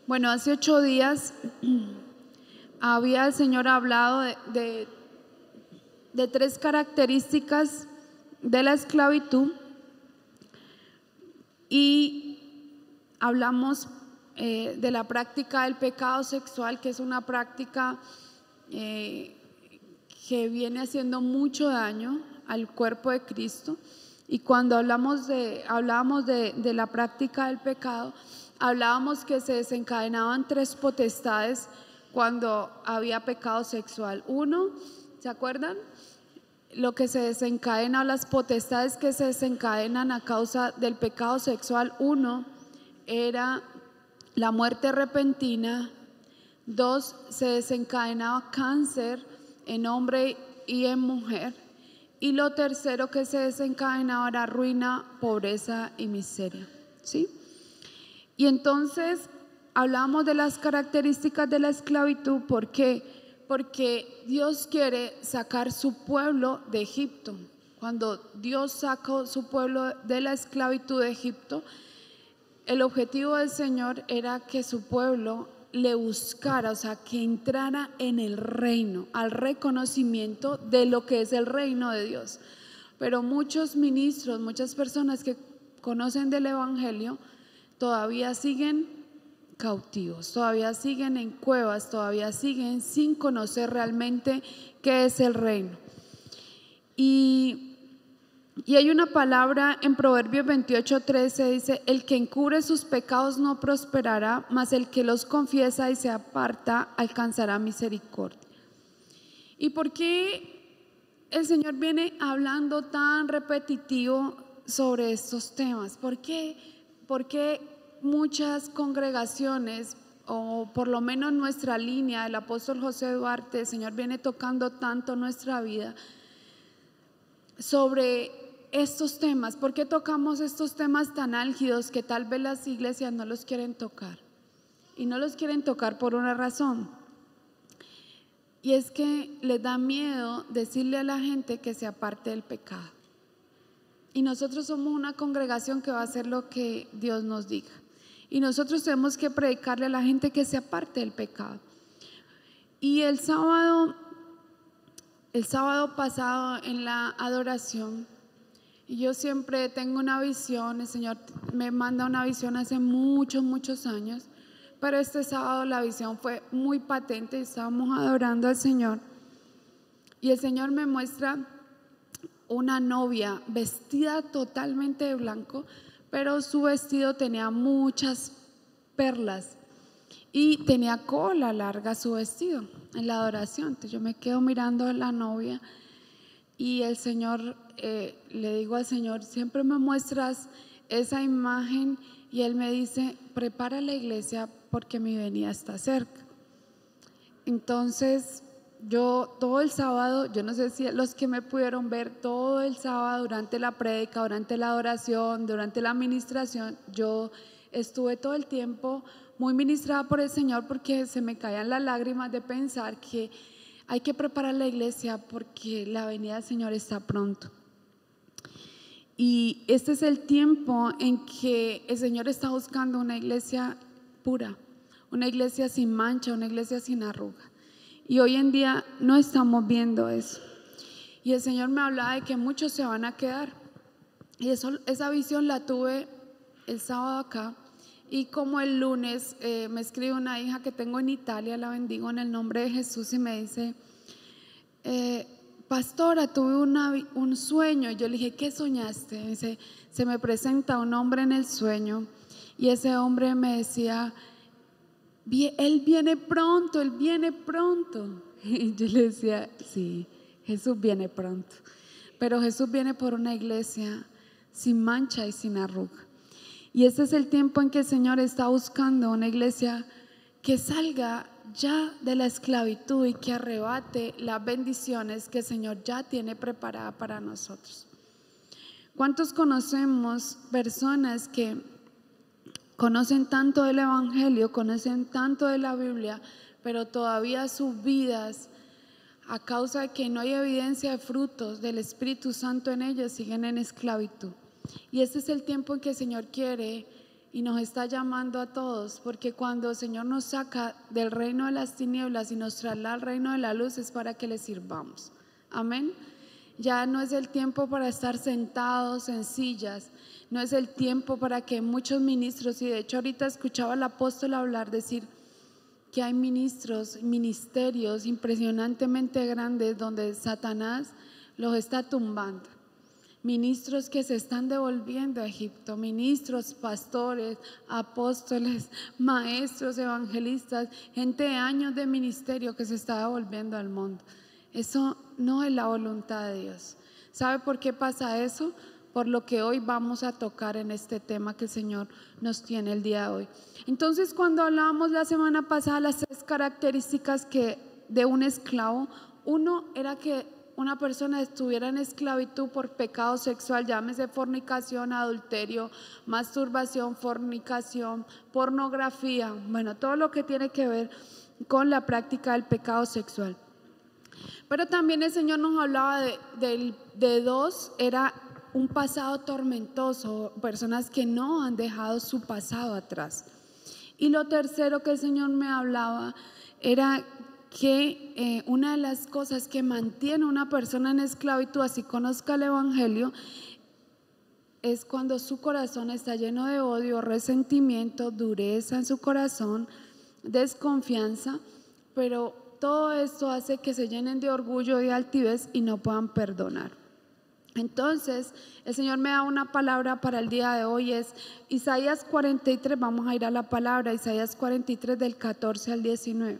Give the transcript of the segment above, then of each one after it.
Bueno, hace 8 días había el Señor hablado de 3 características de la esclavitud y hablamos de la práctica del pecado sexual, que es una práctica que viene haciendo mucho daño al cuerpo de Cristo. Y cuando hablábamos de la práctica del pecado, hablábamos que se desencadenaban 3 potestades cuando había pecado sexual. Uno, ¿se acuerdan? Lo que se desencadena, las potestades que se desencadenan a causa del pecado sexual. Uno era la muerte repentina. 2, se desencadenaba cáncer en hombre y en mujer. Y lo tercero que se desencadenaba era ruina, pobreza y miseria, ¿sí? Y entonces hablamos de las características de la esclavitud. ¿Por qué? Porque Dios quiere sacar su pueblo de Egipto. Cuando Dios sacó su pueblo de la esclavitud de Egipto, el objetivo del Señor era que su pueblo le buscara, o sea, que entrara en el reino, al reconocimiento de lo que es el reino de Dios. Pero muchos ministros, muchas personas que conocen del Evangelio, todavía siguen cautivos, todavía siguen en cuevas, todavía siguen sin conocer realmente qué es el reino. Y hay una palabra en Proverbios 28:13, dice: el que encubre sus pecados no prosperará, mas el que los confiesa y se aparta alcanzará misericordia. ¿Y por qué el Señor viene hablando tan repetitivo sobre estos temas? ¿Por qué muchas congregaciones, o por lo menos nuestra línea, el apóstol José Duarte, el Señor viene tocando tanto nuestra vida sobre estos temas? ¿Por qué tocamos estos temas tan álgidos que tal vez las iglesias no los quieren tocar? Y no los quieren tocar por una razón, y es que les da miedo decirle a la gente que se aparte del pecado. Y nosotros somos una congregación que va a hacer lo que Dios nos diga, y nosotros tenemos que predicarle a la gente que se aparte del pecado. Y el sábado pasado en la adoración, y yo siempre tengo una visión, el Señor me manda una visión hace muchos años, pero este sábado la visión fue muy patente. Estábamos adorando al Señor y el Señor me muestra una novia vestida totalmente de blanco, pero su vestido tenía muchas perlas y tenía cola larga su vestido en la adoración. Entonces yo me quedo mirando a la novia y el Señor, le digo al Señor: siempre me muestras esa imagen. Y Él me dice: prepara la iglesia porque mi venida está cerca. Entonces yo todo el sábado, yo no sé si los que me pudieron ver todo el sábado, durante la prédica, durante la adoración, durante la administración, yo estuve todo el tiempo muy ministrada por el Señor, porque se me caían las lágrimas de pensar que hay que preparar la iglesia porque la venida del Señor está pronto. Y este es el tiempo en que el Señor está buscando una iglesia pura, una iglesia sin mancha, una iglesia sin arruga. Y hoy en día no estamos viendo eso. Y el Señor me hablaba de que muchos se van a quedar. Y esa visión la tuve el sábado acá. Y como el lunes me escribe una hija que tengo en Italia, la bendigo en el nombre de Jesús, y me dice: pastora, tuve un sueño. Y yo le dije: ¿qué soñaste? Me dice: se me presenta un hombre en el sueño, y ese hombre me decía: Él viene pronto, Él viene pronto. Y yo le decía: sí, Jesús viene pronto, pero Jesús viene por una iglesia sin mancha y sin arruga. Y ese es el tiempo en que el Señor está buscando una iglesia que salga ya de la esclavitud y que arrebate las bendiciones que el Señor ya tiene preparada para nosotros. ¿Cuántos conocemos personas que conocen tanto del Evangelio, conocen tanto de la Biblia, pero todavía sus vidas, a causa de que no hay evidencia de frutos del Espíritu Santo en ellos, siguen en esclavitud? Y este es el tiempo en que el Señor quiere y nos está llamando a todos, porque cuando el Señor nos saca del reino de las tinieblas y nos traslada al reino de la luz es para que le sirvamos. Amén. Ya no es el tiempo para estar sentados en sillas, no es el tiempo para que muchos ministros, y de hecho ahorita escuchaba al apóstol hablar, decir que hay ministerios impresionantemente grandes donde Satanás los está tumbando. Ministros que se están devolviendo a Egipto, ministros, pastores, apóstoles, maestros, evangelistas, gente de años de ministerio que se está devolviendo al mundo. Eso no es la voluntad de Dios. ¿Sabe por qué pasa eso? Por lo que hoy vamos a tocar en este tema que el Señor nos tiene el día de hoy. Entonces, cuando hablábamos la semana pasada las 3 características de un esclavo, uno era que una persona estuviera en esclavitud por pecado sexual, llámese fornicación, adulterio, masturbación, fornicación, pornografía, bueno, todo lo que tiene que ver con la práctica del pecado sexual. Pero también el Señor nos hablaba de 2, era un pasado tormentoso, personas que no han dejado su pasado atrás. Y lo tercero que el Señor me hablaba era que una de las cosas que mantiene a una persona en esclavitud, así conozca el Evangelio, es cuando su corazón está lleno de odio, resentimiento, dureza en su corazón, desconfianza, pero todo esto hace que se llenen de orgullo y de altivez y no puedan perdonar. Entonces el Señor me da una palabra para el día de hoy, es Isaías 43, vamos a ir a la palabra, Isaías 43 del 14 al 19.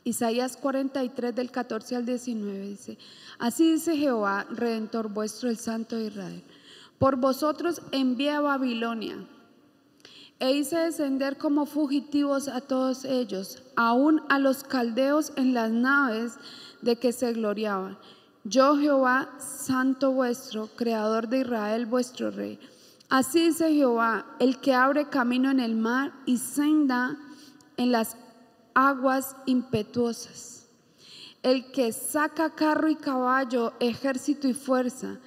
Isaías 43 del 14 al 19 dice: así dice Jehová, Redentor vuestro, el Santo de Israel: por vosotros envié a Babilonia e hice descender como fugitivos a todos ellos, aún a los caldeos en las naves de que se gloriaban. Yo Jehová, Santo vuestro, Creador de Israel, vuestro Rey. Así dice Jehová, el que abre camino en el mar y senda en las aguas impetuosas, el que saca carro y caballo, ejército y fuerza,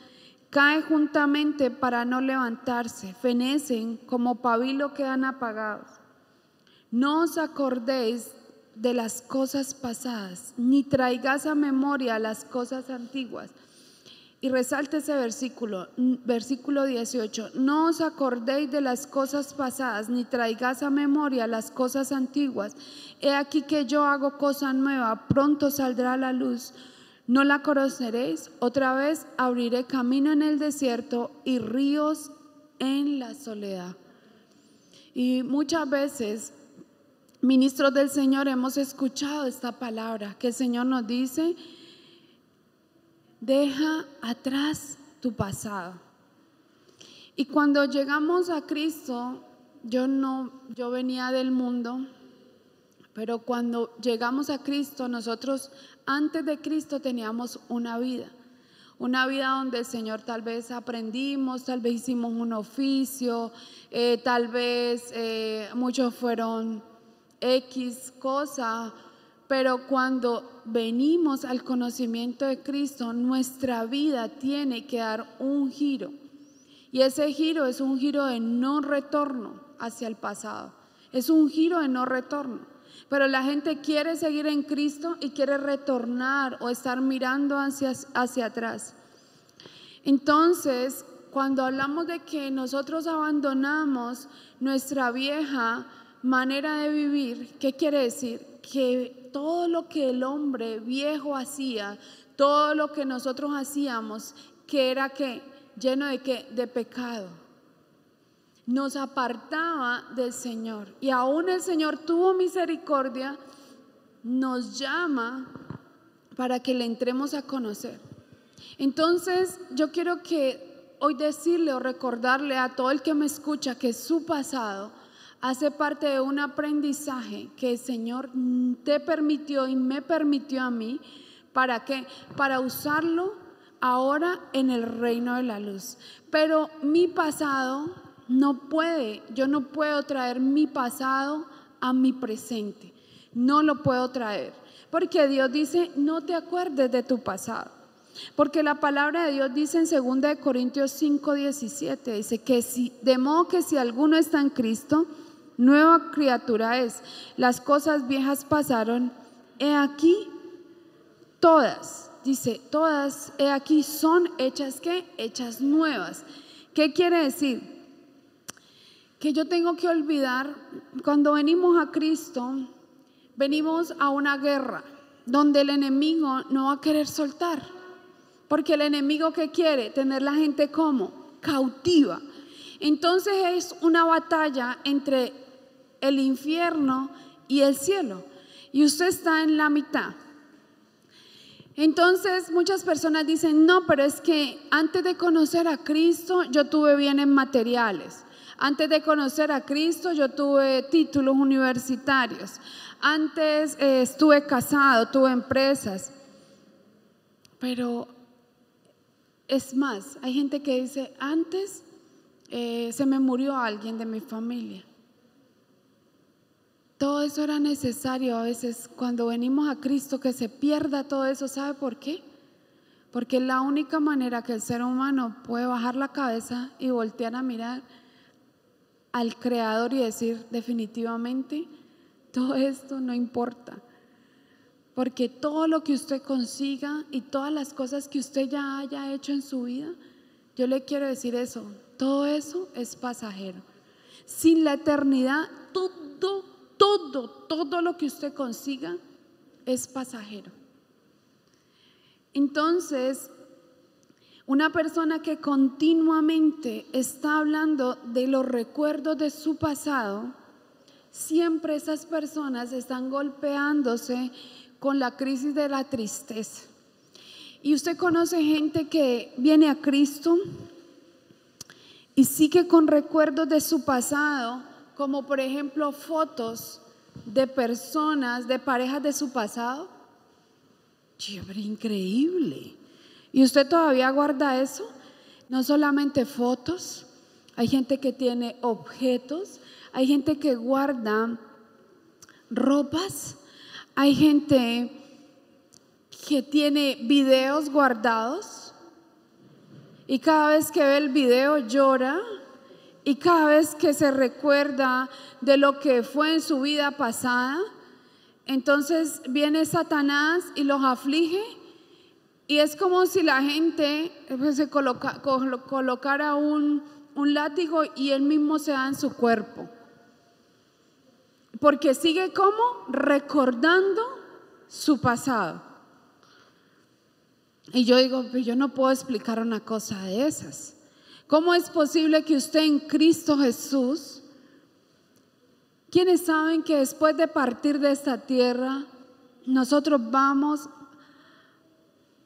cae juntamente para no levantarse, fenecen como pabilo, quedan apagados. No os acordéis de las cosas pasadas, ni traigáis a memoria las cosas antiguas. Y resalte ese versículo 18: no os acordéis de las cosas pasadas, ni traigáis a memoria las cosas antiguas. He aquí que yo hago cosa nueva, pronto saldrá a la luz. ¿No la conoceréis? Otra vez abriré camino en el desierto y ríos en la soledad. Y muchas veces, ministros del Señor, hemos escuchado esta palabra que el Señor nos dice: deja atrás tu pasado. Y cuando llegamos a Cristo, yo venía del mundo, pero cuando llegamos a Cristo, nosotros antes de Cristo teníamos una vida donde el Señor tal vez aprendimos, tal vez hicimos un oficio, tal vez muchos fueron X cosa, pero cuando venimos al conocimiento de Cristo, nuestra vida tiene que dar un giro, y ese giro es un giro de no retorno hacia el pasado, es un giro de no retorno. Pero la gente quiere seguir en Cristo y quiere retornar o estar mirando hacia atrás. Entonces, cuando hablamos de que nosotros abandonamos nuestra vieja manera de vivir, ¿qué quiere decir? Que todo lo que el hombre viejo hacía, todo lo que nosotros hacíamos, que era que lleno de ¿qué? De pecado, nos apartaba del Señor. Y aún el Señor tuvo misericordia, nos llama para que le entremos a conocer. Entonces yo quiero que hoy decirle o recordarle a todo el que me escucha que su pasado hace parte de un aprendizaje que el Señor te permitió y me permitió a mí. ¿Para qué? Para usarlo ahora en el reino de la luz. Pero mi pasado yo no puedo traer mi pasado a mi presente, no lo puedo traer, porque Dios dice: no te acuerdes de tu pasado. Porque la palabra de Dios dice en 2 Corintios 5:17, dice que de modo que si alguno está en Cristo, nueva criatura es. Las cosas viejas pasaron, he aquí todas, dice, todas, he aquí son hechas, ¿qué? Hechas nuevas. ¿Qué quiere decir? Que yo tengo que olvidar, cuando venimos a Cristo, venimos a una guerra donde el enemigo no va a querer soltar. Porque el enemigo, ¿qué quiere? Tener la gente como cautiva. Entonces es una batalla entre el infierno y el cielo. Y usted está en la mitad. Entonces muchas personas dicen, no, pero es que antes de conocer a Cristo yo tuve bienes materiales. Antes de conocer a Cristo yo tuve títulos universitarios. Antes estuve casado, tuve empresas. Pero es más, hay gente que dice, antes se me murió alguien de mi familia. Todo eso era necesario a veces cuando venimos a Cristo, que se pierda todo eso. ¿Sabe por qué? Porque es la única manera que el ser humano puede bajar la cabeza y voltear a mirar al Creador y decir, definitivamente, todo esto no importa. Porque todo lo que usted consiga y todas las cosas que usted ya haya hecho en su vida, yo le quiero decir eso, todo eso es pasajero. Sin la eternidad, todo lo que usted consiga es pasajero. Entonces, una persona que continuamente está hablando de los recuerdos de su pasado, siempre esas personas están golpeándose con la crisis de la tristeza. Y usted conoce gente que viene a Cristo y sigue con recuerdos de su pasado, como por ejemplo fotos de personas, de parejas de su pasado. Chévere, increíble. ¿Y usted todavía guarda eso? No solamente fotos, hay gente que tiene objetos, hay gente que guarda ropas, hay gente que tiene videos guardados y cada vez que ve el video llora, y cada vez que se recuerda de lo que fue en su vida pasada, entonces viene Satanás y los aflige. Y es como si la gente se colocara un látigo y él mismo se da en su cuerpo. Porque sigue como recordando su pasado. Y yo digo, pues yo no puedo explicar una cosa de esas. ¿Cómo es posible que usted en Cristo Jesús, quienes saben que después de partir de esta tierra, nosotros vamos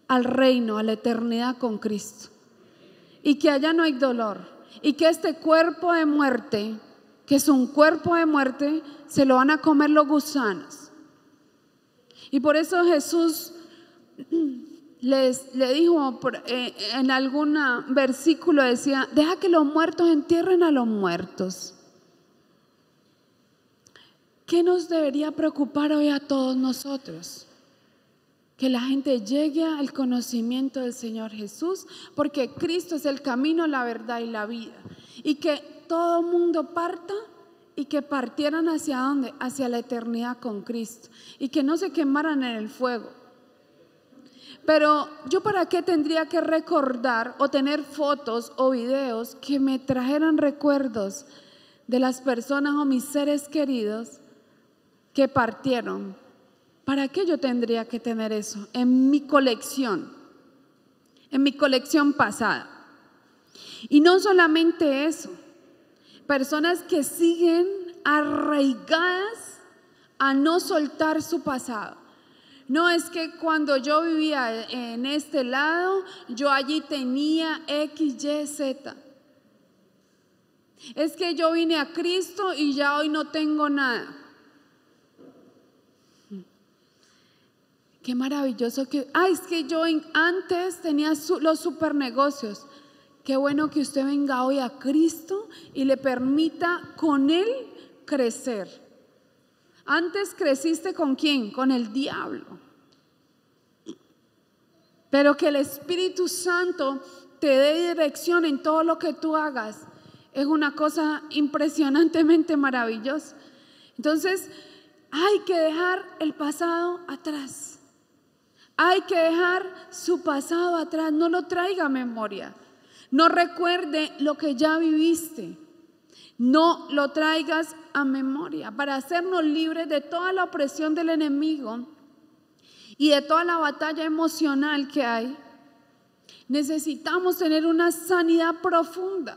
al reino, a la eternidad con Cristo, y que allá no hay dolor, y que este cuerpo de muerte, que es un cuerpo de muerte, se lo van a comer los gusanos? Y por eso Jesús le dijo en algún versículo, decía, deja que los muertos entierren a los muertos. ¿Qué nos debería preocupar hoy a todos nosotros? Que la gente llegue al conocimiento del Señor Jesús, porque Cristo es el camino, la verdad y la vida. Y que todo mundo parta y que partieran ¿hacia dónde? Hacia la eternidad con Cristo. Y que no se quemaran en el fuego. Pero yo, ¿para qué tendría que recordar o tener fotos o videos que me trajeran recuerdos de las personas o mis seres queridos que partieron? ¿Para qué yo tendría que tener eso en mi colección pasada? Y no solamente eso, personas que siguen arraigadas a no soltar su pasado. No, es que cuando yo vivía en este lado, yo allí tenía X, Y, Z. Es que yo vine a Cristo y ya hoy no tengo nada. Qué maravilloso que... es que yo antes tenía los super negocios. Qué bueno que usted venga hoy a Cristo y le permita con Él crecer. Antes creciste ¿con quién? Con el diablo. Pero que el Espíritu Santo te dé dirección en todo lo que tú hagas es una cosa impresionantemente maravillosa. Entonces, hay que dejar el pasado atrás. Hay que dejar su pasado atrás. No lo traiga a memoria. No recuerde lo que ya viviste. No lo traigas a memoria para hacernos libres de toda la opresión del enemigo y de toda la batalla emocional que hay. Necesitamos tener una sanidad profunda,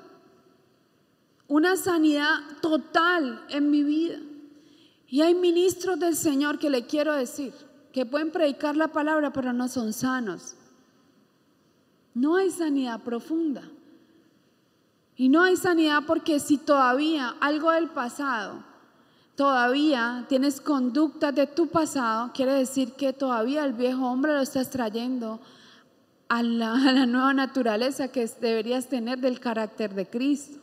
una sanidad total en mi vida. Y hay ministros del Señor que le quiero decir, que pueden predicar la palabra, pero no son sanos. No hay sanidad profunda. Y no hay sanidad porque si todavía algo del pasado, todavía tienes conductas de tu pasado, quiere decir que todavía el viejo hombre lo estás trayendo a la nueva naturaleza que deberías tener del carácter de Cristo.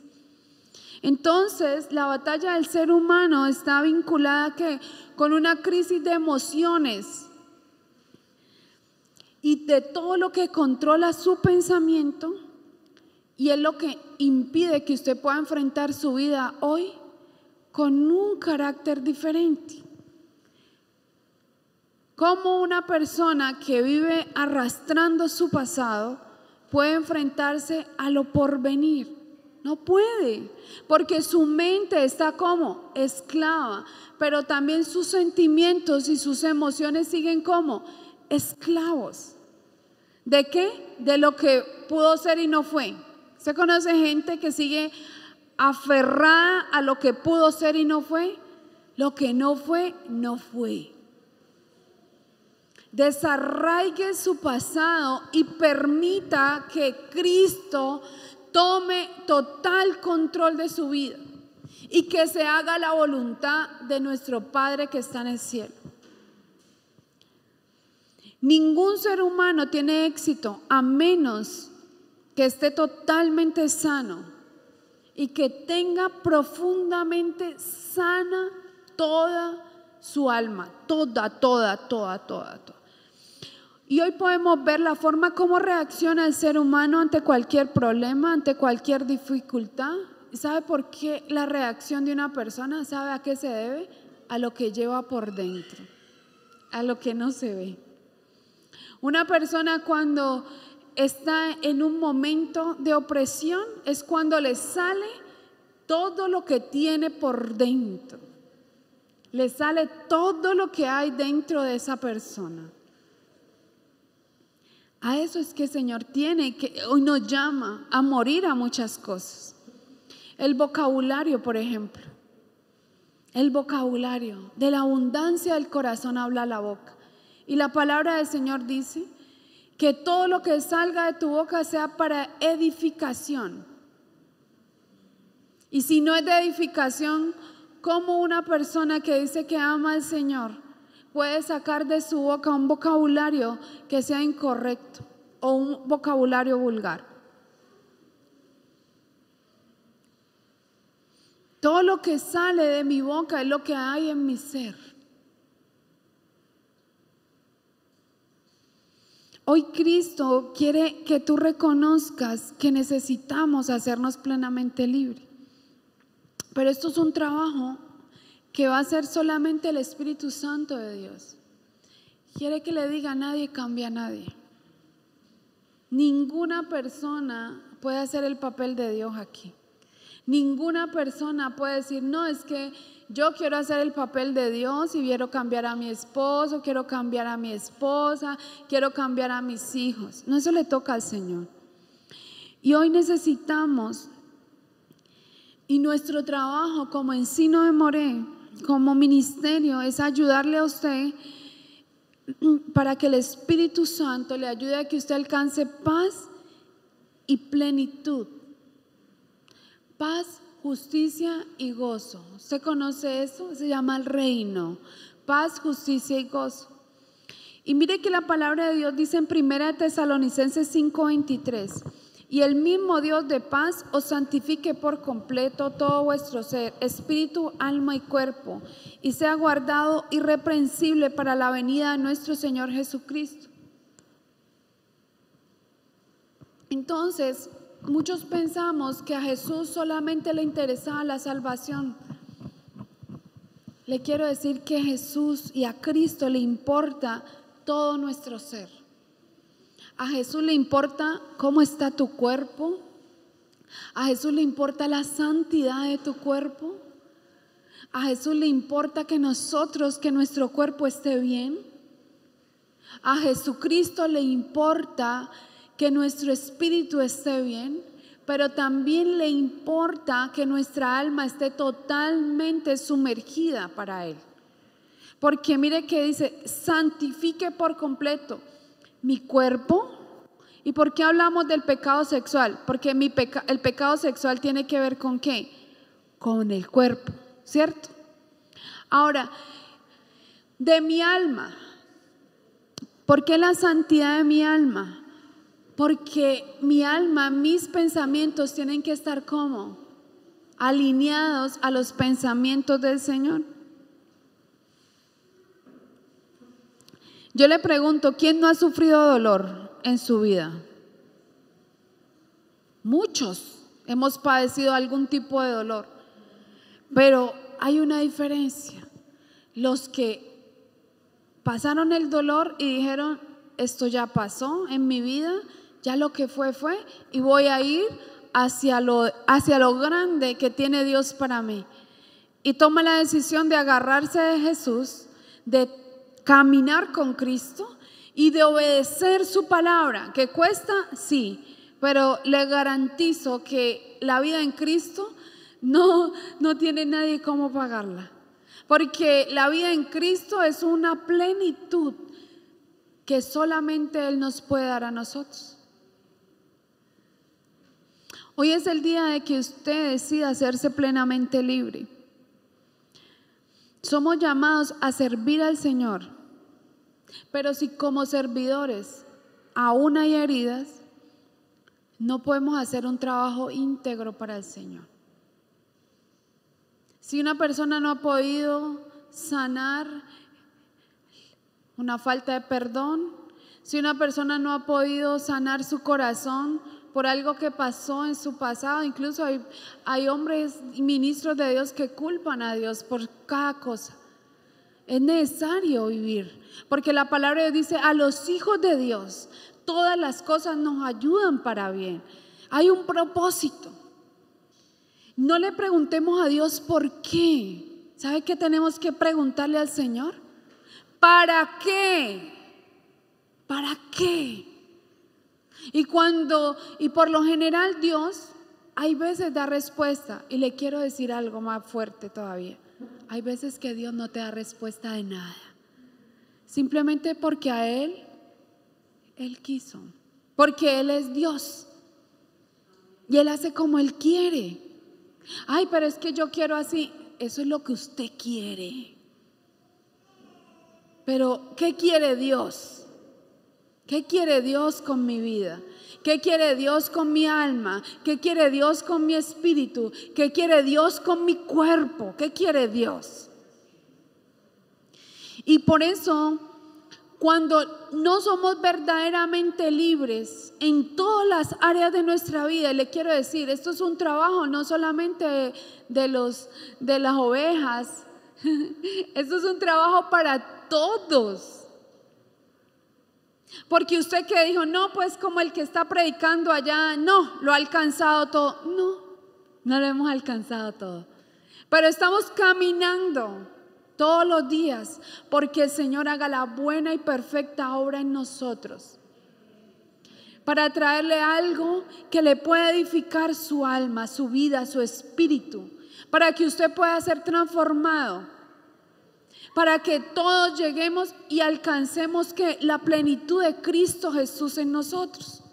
Entonces, la batalla del ser humano está vinculada con una crisis de emociones y de todo lo que controla su pensamiento, y es lo que impide que usted pueda enfrentar su vida hoy con un carácter diferente. ¿Cómo una persona que vive arrastrando su pasado puede enfrentarse a lo porvenir? No puede, porque su mente está como esclava, pero también sus sentimientos y sus emociones siguen como esclavos. ¿De qué? De lo que pudo ser y no fue. ¿Usted conoce gente que sigue aferrada a lo que pudo ser y no fue? Lo que no fue, no fue. Desarraigue su pasado y permita que Cristo tome total control de su vida y que se haga la voluntad de nuestro Padre que está en el cielo. Ningún ser humano tiene éxito a menos que esté totalmente sano y que tenga profundamente sana toda su alma, toda. Y hoy podemos ver la forma como reacciona el ser humano ante cualquier problema, ante cualquier dificultad. ¿Y sabe por qué la reacción de una persona? ¿Sabe a qué se debe? A lo que lleva por dentro, a lo que no se ve. Una persona cuando está en un momento de opresión es cuando le sale todo lo que tiene por dentro. Le sale todo lo que hay dentro de esa persona. A eso es que el Señor hoy nos llama a morir a muchas cosas. El vocabulario, por ejemplo. El vocabulario. De la abundancia del corazón habla la boca. Y la palabra del Señor dice que todo lo que salga de tu boca sea para edificación. Y si no es de edificación, ¿cómo una persona que dice que ama al Señor puede sacar de su boca un vocabulario que sea incorrecto o un vocabulario vulgar? Todo lo que sale de mi boca es lo que hay en mi ser. Hoy Cristo quiere que tú reconozcas que necesitamos hacernos plenamente libres. Pero esto es un trabajo que va a hacer solamente el Espíritu Santo de Dios. Quiere que le diga: nadie cambia a nadie. Ninguna persona puede hacer el papel de Dios aquí. Ninguna persona puede decir: no, es que yo quiero hacer el papel de Dios y quiero cambiar a mi esposo, quiero cambiar a mi esposa, quiero cambiar a mis hijos. No, eso le toca al Señor. Y hoy necesitamos, y nuestro trabajo como Encino de Moré, como ministerio, es ayudarle a usted para que el Espíritu Santo le ayude a que usted alcance paz y plenitud. Paz, justicia y gozo. ¿Usted conoce eso? Se llama el reino. Paz, justicia y gozo. Y mire que la palabra de Dios dice en 1 Tesalonicenses 5:23: y el mismo Dios de paz os santifique por completo todo vuestro ser, espíritu, alma y cuerpo, y sea guardado irreprensible para la venida de nuestro Señor Jesucristo. Entonces, muchos pensamos que a Jesús solamente le interesaba la salvación. Le quiero decir que a Jesús y a Cristo le importa todo nuestro ser. A Jesús le importa cómo está tu cuerpo. A Jesús le importa la santidad de tu cuerpo. A Jesús le importa que nuestro cuerpo esté bien. A Jesucristo le importa que nuestro espíritu esté bien, pero también le importa que nuestra alma esté totalmente sumergida para Él. Porque mire que dice, santifique por completo mi cuerpo. ¿Y por qué hablamos del pecado sexual? Porque el pecado sexual tiene que ver ¿con qué? Con el cuerpo, ¿cierto? Ahora, de mi alma. ¿Por qué la santidad de mi alma? Porque mi alma, mis pensamientos tienen que estar ¿cómo? Alineados a los pensamientos del Señor. Yo le pregunto, ¿quién no ha sufrido dolor en su vida? Muchos hemos padecido algún tipo de dolor, pero hay una diferencia. Los que pasaron el dolor y dijeron, esto ya pasó en mi vida, ya lo que fue, y voy a ir hacia lo grande que tiene Dios para mí. Y toma la decisión de agarrarse de Jesús, de caminar con Cristo y de obedecer su palabra. ¿Que cuesta? Sí, pero le garantizo que la vida en Cristo no tiene nadie cómo pagarla. Porque la vida en Cristo es una plenitud que solamente Él nos puede dar a nosotros. Hoy es el día de que usted decida hacerse plenamente libre. Somos llamados a servir al Señor, pero si como servidores aún hay heridas, no podemos hacer un trabajo íntegro para el Señor. Si una persona no ha podido sanar una falta de perdón, si una persona no ha podido sanar su corazón por algo que pasó en su pasado, incluso hay hombres y ministros de Dios que culpan a Dios por cada cosa. Es necesario vivir, porque la palabra de Dios dice, a los hijos de Dios todas las cosas nos ayudan para bien. Hay un propósito. No le preguntemos a Dios por qué. ¿Sabe qué tenemos que preguntarle al Señor? ¿Para qué? ¿Para qué? Y por lo general Dios hay veces da respuesta. Y le quiero decir algo más fuerte todavía. Hay veces que Dios no te da respuesta de nada. Simplemente porque a Él quiso. Porque Él es Dios. Y Él hace como Él quiere. Ay, pero es que yo quiero así. Eso es lo que usted quiere. Pero ¿qué quiere Dios? ¿Qué quiere Dios con mi vida? ¿Qué quiere Dios con mi alma? ¿Qué quiere Dios con mi espíritu? ¿Qué quiere Dios con mi cuerpo? ¿Qué quiere Dios? Y por eso, cuando no somos verdaderamente libres en todas las áreas de nuestra vida, y le quiero decir, esto es un trabajo no solamente de las ovejas, esto es un trabajo para todos. Porque usted que dijo, no, pues como el que está predicando allá, no, lo ha alcanzado todo. No lo hemos alcanzado todo. Pero estamos caminando todos los días porque el Señor haga la buena y perfecta obra en nosotros. Para traerle algo que le pueda edificar su alma, su vida, su espíritu. Para que usted pueda ser transformado. Para que todos lleguemos y alcancemos la plenitud de Cristo Jesús en nosotros.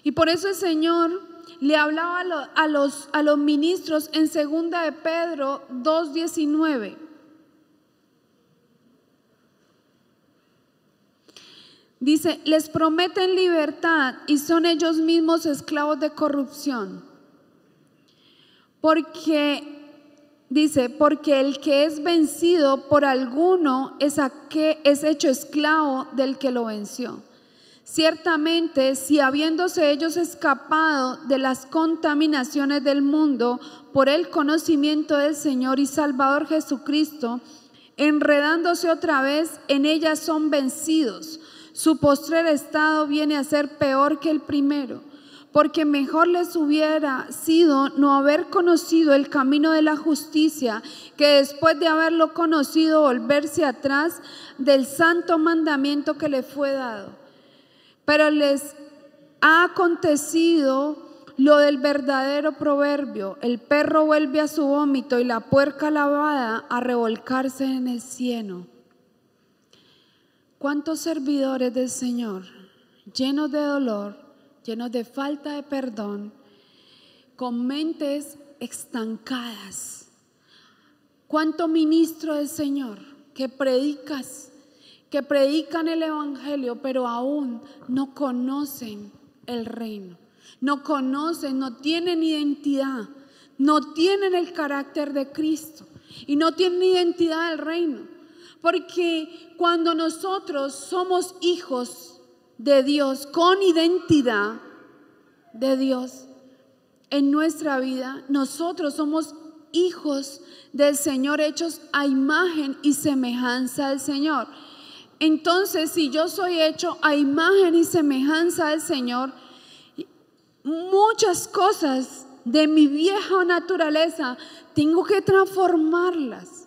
Y por eso el Señor le hablaba a los ministros en 2 de Pedro 2:19. Dice, les prometen libertad y son ellos mismos esclavos de corrupción. Porque el que es vencido por alguno es hecho esclavo del que lo venció. Ciertamente, si habiéndose ellos escapado de las contaminaciones del mundo por el conocimiento del Señor y Salvador Jesucristo, enredándose otra vez en ellas son vencidos, su postrer estado viene a ser peor que el primero, porque mejor les hubiera sido no haber conocido el camino de la justicia, que después de haberlo conocido volverse atrás del santo mandamiento que le fue dado. Pero les ha acontecido lo del verdadero proverbio: el perro vuelve a su vómito y la puerca lavada a revolcarse en el cieno. ¿Cuántos servidores del Señor, llenos de dolor, llenos de falta de perdón, con mentes estancadas? ¿Cuánto ministro del Señor que predican el Evangelio, pero aún no conocen el reino? No conocen, no tienen identidad, no tienen el carácter de Cristo y no tienen identidad del reino. Porque cuando nosotros somos hijos de Dios, con identidad de Dios en nuestra vida, nosotros somos hijos del Señor, hechos a imagen y semejanza del Señor. Entonces, si yo soy hecho a imagen y semejanza del Señor, muchas cosas de mi vieja naturaleza tengo que transformarlas.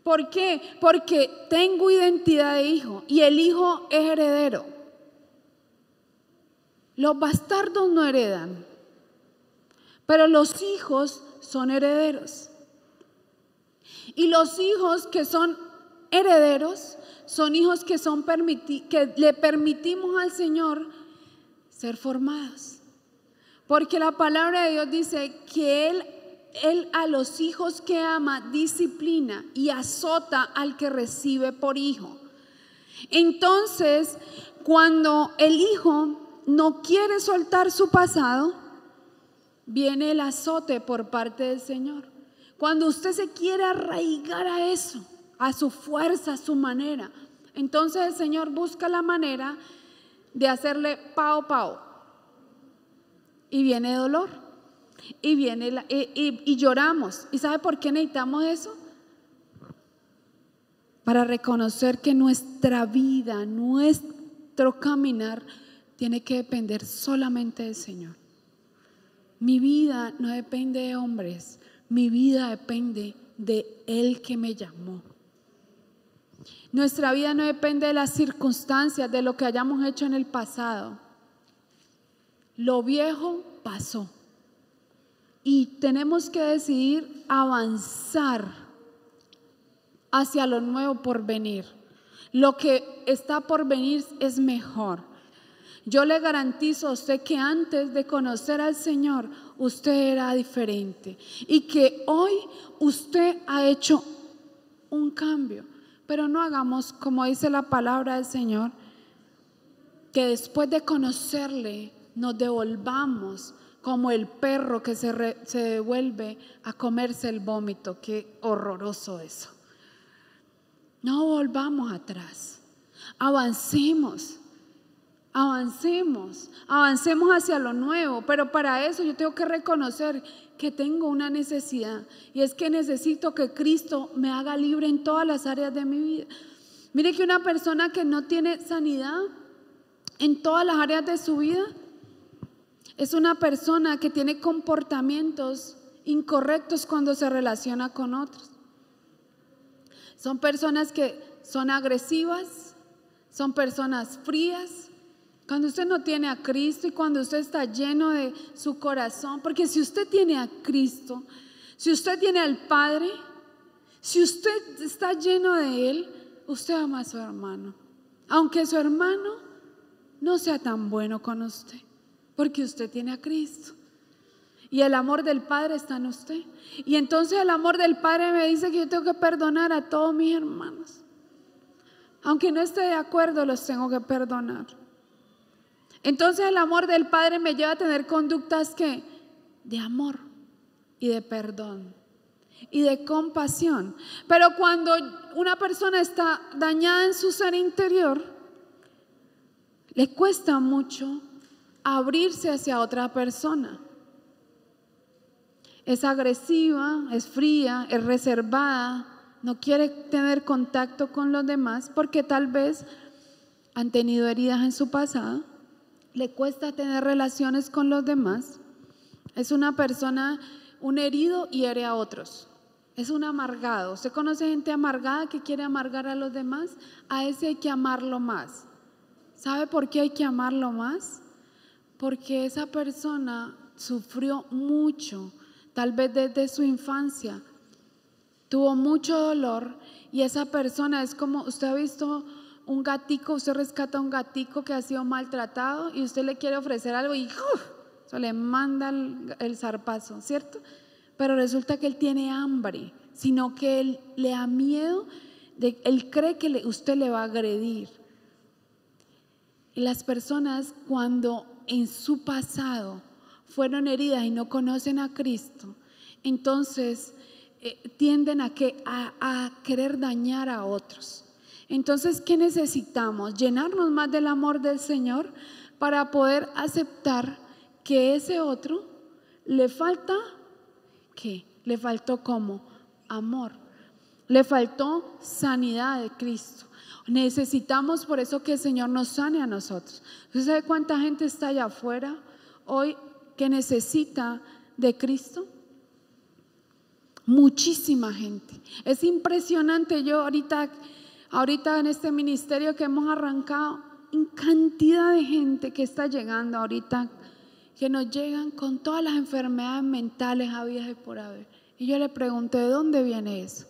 ¿Por qué? Porque tengo identidad de hijo y el hijo es heredero. Los bastardos no heredan, pero los hijos son herederos. Y los hijos que son herederos son hijos que le permitimos al Señor ser formados. Porque la palabra de Dios dice que Él a los hijos que ama disciplina y azota al que recibe por hijo. Entonces, cuando el hijo no quiere soltar su pasado, viene el azote por parte del Señor. Cuando usted se quiere arraigar a eso, a su fuerza, a su manera, entonces el Señor busca la manera de hacerle pao. Y viene dolor. Y lloramos. ¿Y sabe por qué necesitamos eso? Para reconocer que nuestra vida, nuestro caminar tiene que depender solamente del Señor. Mi vida no depende de hombres, mi vida depende de Él que me llamó. Nuestra vida no depende de las circunstancias, de lo que hayamos hecho en el pasado. Lo viejo pasó. Y tenemos que decidir avanzar hacia lo nuevo por venir. Lo que está por venir es mejor. Yo le garantizo a usted que antes de conocer al Señor, usted era diferente. Y que hoy usted ha hecho un cambio. Pero no hagamos, como dice la palabra del Señor, que después de conocerle nos devolvamos como el perro que se devuelve a comerse el vómito. Qué horroroso eso. No volvamos atrás. Avancemos hacia lo nuevo. Pero para eso yo tengo que reconocer que tengo una necesidad. Y es que necesito que Cristo me haga libre en todas las áreas de mi vida. Mire que una persona que no tiene sanidad en todas las áreas de su vida es una persona que tiene comportamientos incorrectos cuando se relaciona con otros. Son personas que son agresivas, son personas frías. Cuando usted no tiene a Cristo y cuando usted está lleno de su corazón, porque si usted tiene a Cristo, si usted tiene al Padre, si usted está lleno de Él, usted ama a su hermano, aunque su hermano no sea tan bueno con usted. Porque usted tiene a Cristo y el amor del Padre está en usted. Y entonces el amor del Padre me dice que yo tengo que perdonar a todos mis hermanos. Aunque no esté de acuerdo, los tengo que perdonar. Entonces el amor del Padre me lleva a tener conductas que de amor y de perdón y de compasión. Pero cuando una persona está dañada en su ser interior, le cuesta mucho abrirse hacia otra persona. Es agresiva, es fría, es reservada, no quiere tener contacto con los demás porque tal vez han tenido heridas en su pasado, le cuesta tener relaciones con los demás. Es una persona, un herido hiere a otros. Es un amargado. ¿Usted conoce gente amargada que quiere amargar a los demás? A ese hay que amarlo más. ¿Sabe por qué hay que amarlo más? Porque esa persona sufrió mucho, tal vez desde su infancia, tuvo mucho dolor, y esa persona es como, usted ha visto un gatico, usted rescata a un gatico que ha sido maltratado y usted le quiere ofrecer algo y eso le manda el zarpazo, ¿cierto? Pero resulta que él tiene hambre, sino que él le da miedo, él cree que usted le va a agredir. Y las personas, cuando en su pasado fueron heridas y no conocen a Cristo, entonces tienden a querer dañar a otros. Entonces, ¿qué necesitamos? Llenarnos más del amor del Señor para poder aceptar que ese otro le falta, ¿qué? Le faltó como amor, le faltó sanidad de Cristo. Necesitamos por eso que el Señor nos sane a nosotros. ¿Usted sabe cuánta gente está allá afuera hoy que necesita de Cristo? Muchísima gente. Es impresionante. Yo ahorita en este ministerio que hemos arrancado, en cantidad de gente que está llegando ahorita, que nos llegan con todas las enfermedades mentales habidas y por haber. Y yo le pregunto, ¿de dónde viene eso?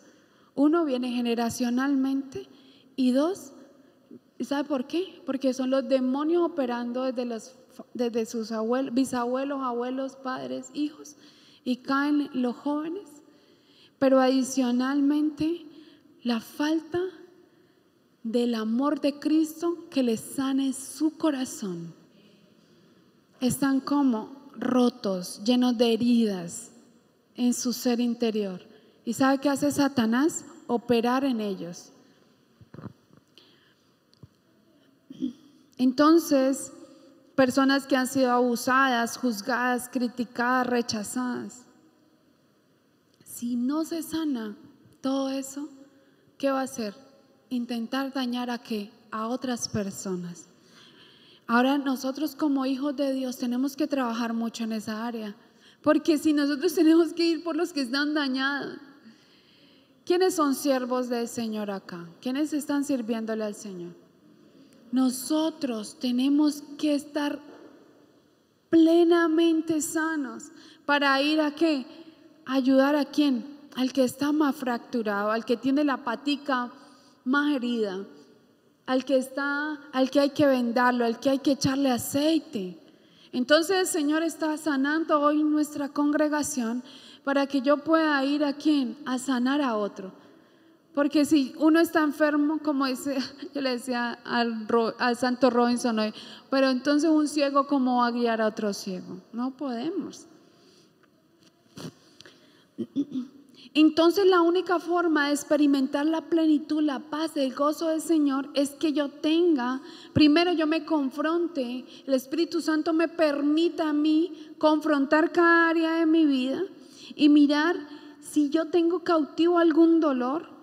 Uno, viene generacionalmente, y dos, ¿sabe por qué? Porque son los demonios operando desde sus abuelos, bisabuelos, abuelos, padres, hijos, y caen los jóvenes. Pero adicionalmente, la falta del amor de Cristo que les sane su corazón. Están como rotos, llenos de heridas en su ser interior. ¿Y sabe qué hace Satanás? Operar en ellos. Entonces, personas que han sido abusadas, juzgadas, criticadas, rechazadas. Si no se sana todo eso, ¿qué va a hacer? Intentar dañar ¿a qué? A otras personas. Ahora nosotros como hijos de Dios tenemos que trabajar mucho en esa área, porque si nosotros tenemos que ir por los que están dañados, ¿quiénes son siervos del Señor acá? ¿Quiénes están sirviéndole al Señor? Nosotros tenemos que estar plenamente sanos para ir ¿a qué? Ayudar ¿a quién? Al que está más fracturado, al que tiene la patica más herida, al que hay que vendarlo, al que hay que echarle aceite. Entonces el Señor está sanando hoy nuestra congregación para que yo pueda ir ¿a quién? A sanar a otro. Porque si uno está enfermo, como dice, yo le decía al Santo Robinson hoy, pero entonces un ciego, ¿cómo va a guiar a otro ciego? No podemos. Entonces la única forma de experimentar la plenitud, la paz, el gozo del Señor es que yo tenga, primero yo me confronte, el Espíritu Santo me permita a mí confrontar cada área de mi vida y mirar si yo tengo cautivo algún dolor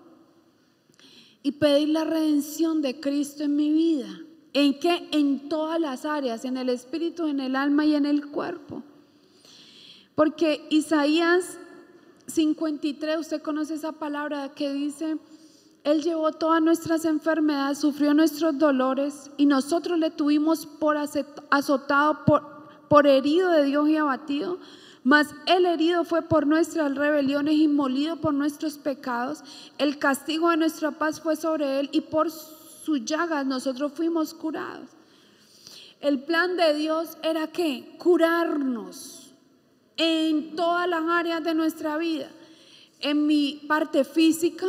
y pedir la redención de Cristo en mi vida. ¿En qué? En todas las áreas, en el espíritu, en el alma y en el cuerpo. Porque Isaías 53, usted conoce esa palabra que dice: Él llevó todas nuestras enfermedades, sufrió nuestros dolores, y nosotros le tuvimos por azotado, por herido de Dios y abatido. Mas el herido fue por nuestras rebeliones y molido por nuestros pecados. El castigo de nuestra paz fue sobre él, y por sus llagas nosotros fuimos curados. El plan de Dios era ¿qué? Curarnos en todas las áreas de nuestra vida. En mi parte física,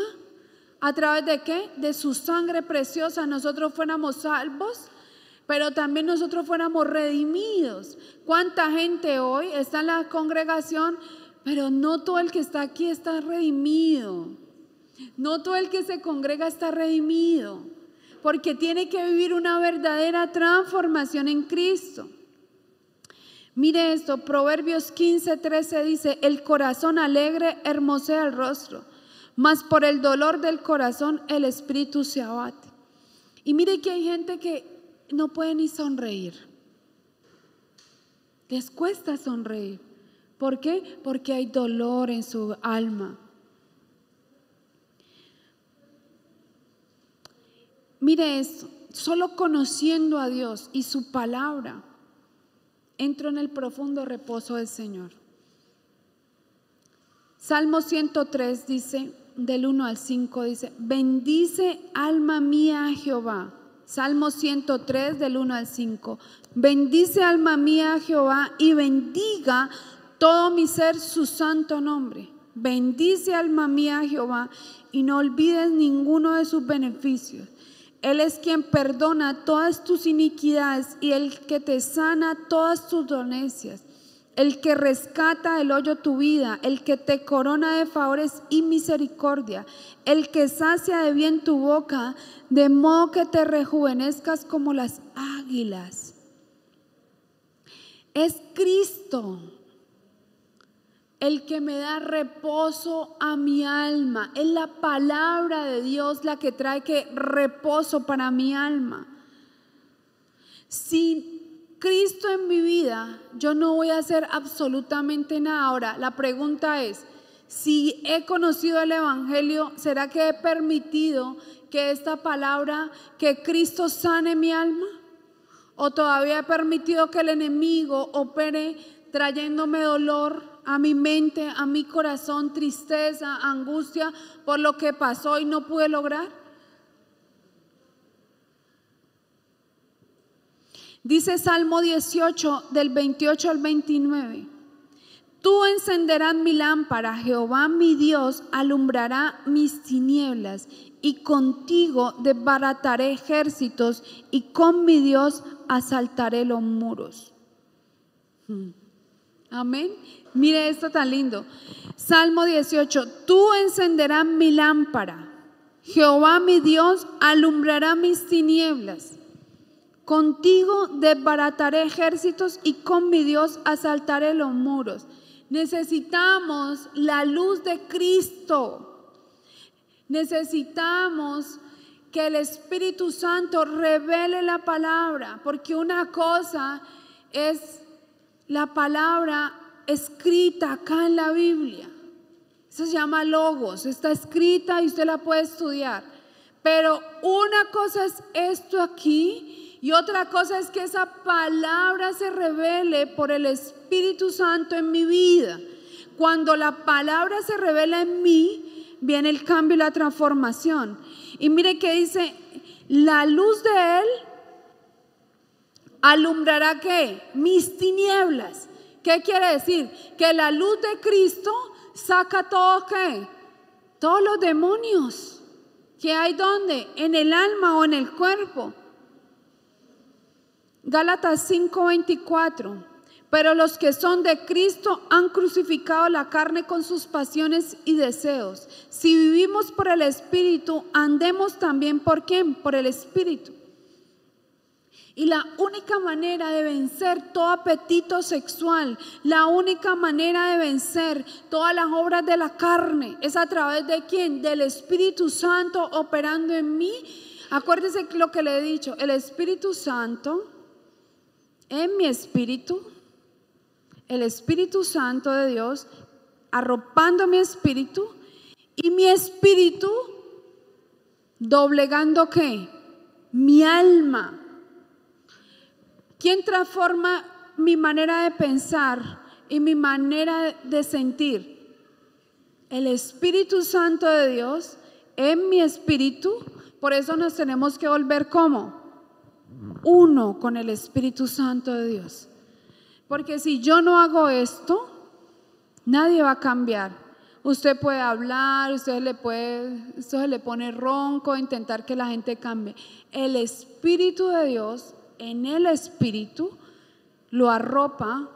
¿a través de qué? De su sangre preciosa nosotros fuéramos salvos, pero también nosotros fuéramos redimidos. ¿Cuánta gente hoy está en la congregación, pero no todo el que está aquí está redimido? No todo el que se congrega está redimido. porque tiene que vivir una verdadera transformación en Cristo. Mire esto, Proverbios 15:13 dice: el corazón alegre hermosea el rostro, mas por el dolor del corazón el espíritu se abate. Y mire que hay gente que no puede ni sonreír. Les cuesta sonreír. ¿Por qué? Porque hay dolor en su alma. Mire esto, solo conociendo a Dios y su palabra, entro en el profundo reposo del Señor. Salmo 103 dice, del 1 al 5 dice: bendice alma mía a Jehová. Salmo 103 del 1 al 5. Bendice alma mía a Jehová y bendiga todo mi ser su santo nombre. Bendice alma mía a Jehová y no olvides ninguno de sus beneficios. Él es quien perdona todas tus iniquidades y el que te sana todas tus dolencias, el que rescata del hoyo tu vida, el que te corona de favores y misericordia, el que sacia de bien tu boca, de modo que te rejuvenezcas como las águilas. Es Cristo el que me da reposo a mi alma. Es la palabra de Dios la que trae reposo para mi alma. Sin Cristo en mi vida, yo no voy a hacer absolutamente nada. Ahora, la pregunta es, si he conocido el Evangelio, ¿será que he permitido que esta palabra, que Cristo sane mi alma? ¿O todavía he permitido que el enemigo opere trayéndome dolor a mi mente, a mi corazón, tristeza, angustia por lo que pasó y no pude lograr? Dice Salmo 18 del 28 al 29: tú encenderás mi lámpara, Jehová mi Dios alumbrará mis tinieblas, y contigo desbarataré ejércitos, y con mi Dios asaltaré los muros. Amén. Mire esto tan lindo. Salmo 18: tú encenderás mi lámpara, Jehová mi Dios alumbrará mis tinieblas, contigo desbarataré ejércitos y con mi Dios asaltaré los muros. Necesitamos la luz de Cristo. Necesitamos que el Espíritu Santo revele la palabra, porque una cosa es la palabra escrita acá en la Biblia. Eso se llama logos, está escrita y usted la puede estudiar. Pero una cosa es esto aquí y otra cosa es que esa palabra se revele por el Espíritu Santo en mi vida. Cuando la palabra se revela en mí, viene el cambio y la transformación. Y mire que dice, la luz de Él alumbrará ¿qué? Mis tinieblas. ¿Qué quiere decir? Que la luz de Cristo saca todo ¿qué? Todos los demonios que hay ¿dónde? En el alma o en el cuerpo. Gálatas 5:24. Pero los que son de Cristo han crucificado la carne con sus pasiones y deseos. Si vivimos por el Espíritu, andemos también ¿por quién? Por el Espíritu. Y la única manera de vencer todo apetito sexual, la única manera de vencer todas las obras de la carne, es a través de ¿quién? Del Espíritu Santo operando en mí. Acuérdese lo que le he dicho, el Espíritu Santo en mi espíritu, el Espíritu Santo de Dios arropando mi espíritu y mi espíritu doblegando ¿qué? Mi alma. ¿Quién transforma mi manera de pensar y mi manera de sentir? El Espíritu Santo de Dios en mi espíritu. Por eso nos tenemos que volver ¿cómo? Uno con el Espíritu Santo de Dios. Porque si yo no hago esto, nadie va a cambiar. Usted puede hablar, usted se le pone ronco, intentar que la gente cambie. El Espíritu de Dios en el espíritu lo arropa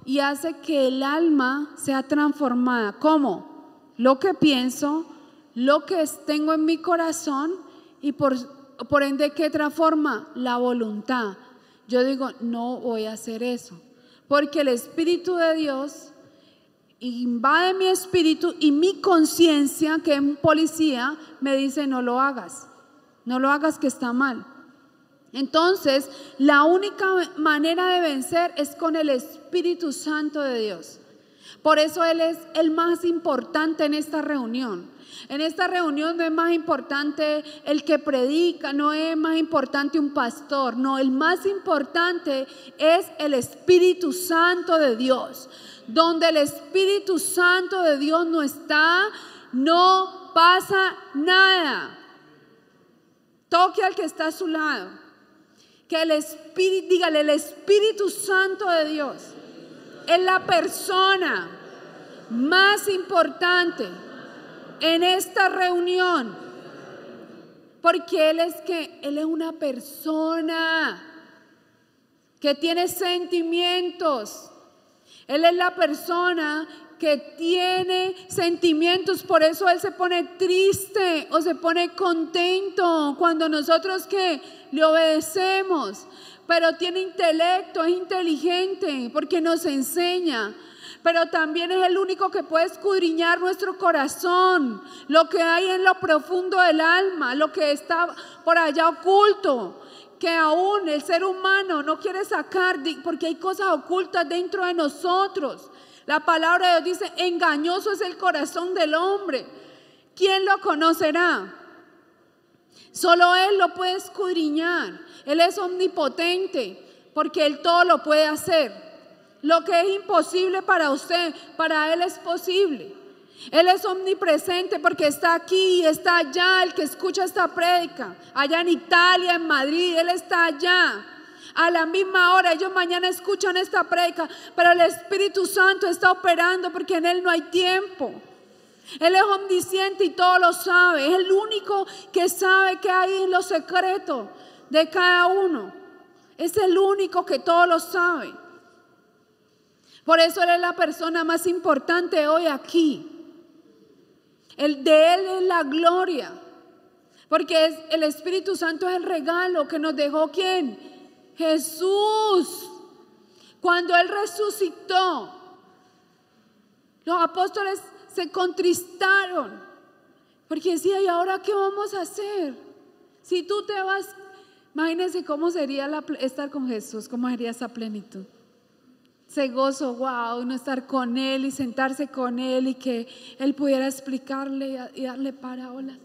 y hace que el alma sea transformada. ¿Cómo? Lo que pienso, lo que tengo en mi corazón y por ende, ¿qué transforma? La voluntad. Yo digo, no voy a hacer eso, porque el Espíritu de Dios invade mi espíritu y mi conciencia, que es un policía, me dice, no lo hagas que está mal. Entonces, la única manera de vencer es con el Espíritu Santo de Dios. Por eso Él es el más importante en esta reunión. En esta reunión no es más importante el que predica, no es más importante un pastor, no, el más importante es el Espíritu Santo de Dios. Donde el Espíritu Santo de Dios no está, no pasa nada. Toque al que está a su lado. Que el Espíritu, dígale, el Espíritu Santo de Dios es la persona más importante en esta reunión, porque Él es una persona que tiene sentimientos. Él es la persona que tiene sentimientos, por eso Él se pone triste o se pone contento cuando nosotros que le obedecemos. Pero tiene intelecto, es inteligente porque nos enseña. Pero también es el único que puede escudriñar nuestro corazón, lo que hay en lo profundo del alma, lo que está por allá oculto, que aún el ser humano no quiere sacar, porque hay cosas ocultas dentro de nosotros. La palabra de Dios dice, engañoso es el corazón del hombre. ¿Quién lo conocerá? Solo Él lo puede escudriñar. Él es omnipotente, porque Él todo lo puede hacer. Lo que es imposible para usted, para Él es posible. Él es omnipresente porque está aquí y está allá. El que escucha esta prédica, allá en Italia, en Madrid, Él está allá. A la misma hora, ellos mañana escuchan esta prédica, pero el Espíritu Santo está operando porque en Él no hay tiempo. Él es omnisciente y todo lo sabe. Es el único que sabe qué hay en lo secreto de cada uno. Es el único que todo lo sabe. Por eso Él es la persona más importante hoy aquí. El de Él es la gloria. Porque el Espíritu Santo es el regalo que nos dejó ¿quién? Jesús. Cuando Él resucitó, los apóstoles se contristaron porque decía, ¿y ahora qué vamos a hacer? Si tú te vas, imagínense cómo sería estar con Jesús, cómo sería esa plenitud. Ese gozo, wow, no estar con Él y sentarse con Él y que Él pudiera explicarle y darle parábolas.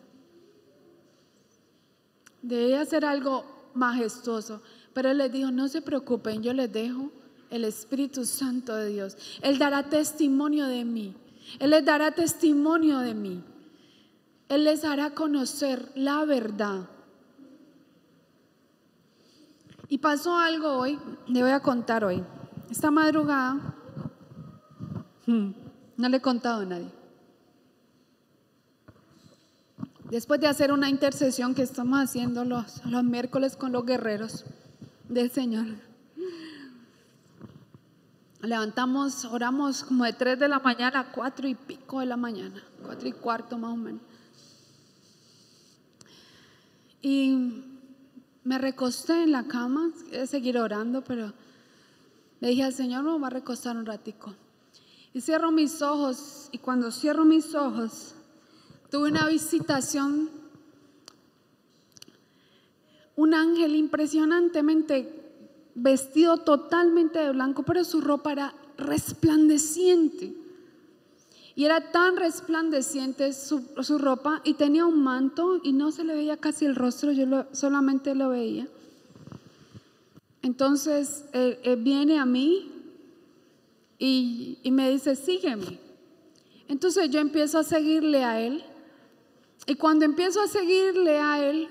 Debía ser algo majestuoso. Pero Él les dijo, no se preocupen, yo les dejo el Espíritu Santo de Dios. Él dará testimonio de mí. Él les dará testimonio de mí. Él les hará conocer la verdad. Y pasó algo hoy, le voy a contar hoy. Esta madrugada, no le he contado a nadie. Después de hacer una intercesión que estamos haciendo los miércoles con los guerreros del Señor, levantamos, oramos como de 3 de la mañana a 4 y pico de la mañana, 4 y cuarto más o menos. Y me recosté en la cama, quería seguir orando, pero le dije al Señor, me voy a recostar un ratico. Y cierro mis ojos, y cuando cierro mis ojos, tuve una visitación. Un ángel impresionantemente vestido totalmente de blanco, pero su ropa era resplandeciente. Y era tan resplandeciente su ropa, y tenía un manto y no se le veía casi el rostro, yo solamente lo veía. Entonces él viene a mí y me dice, sígueme. Entonces yo empiezo a seguirle a él, y cuando empiezo a seguirle a él,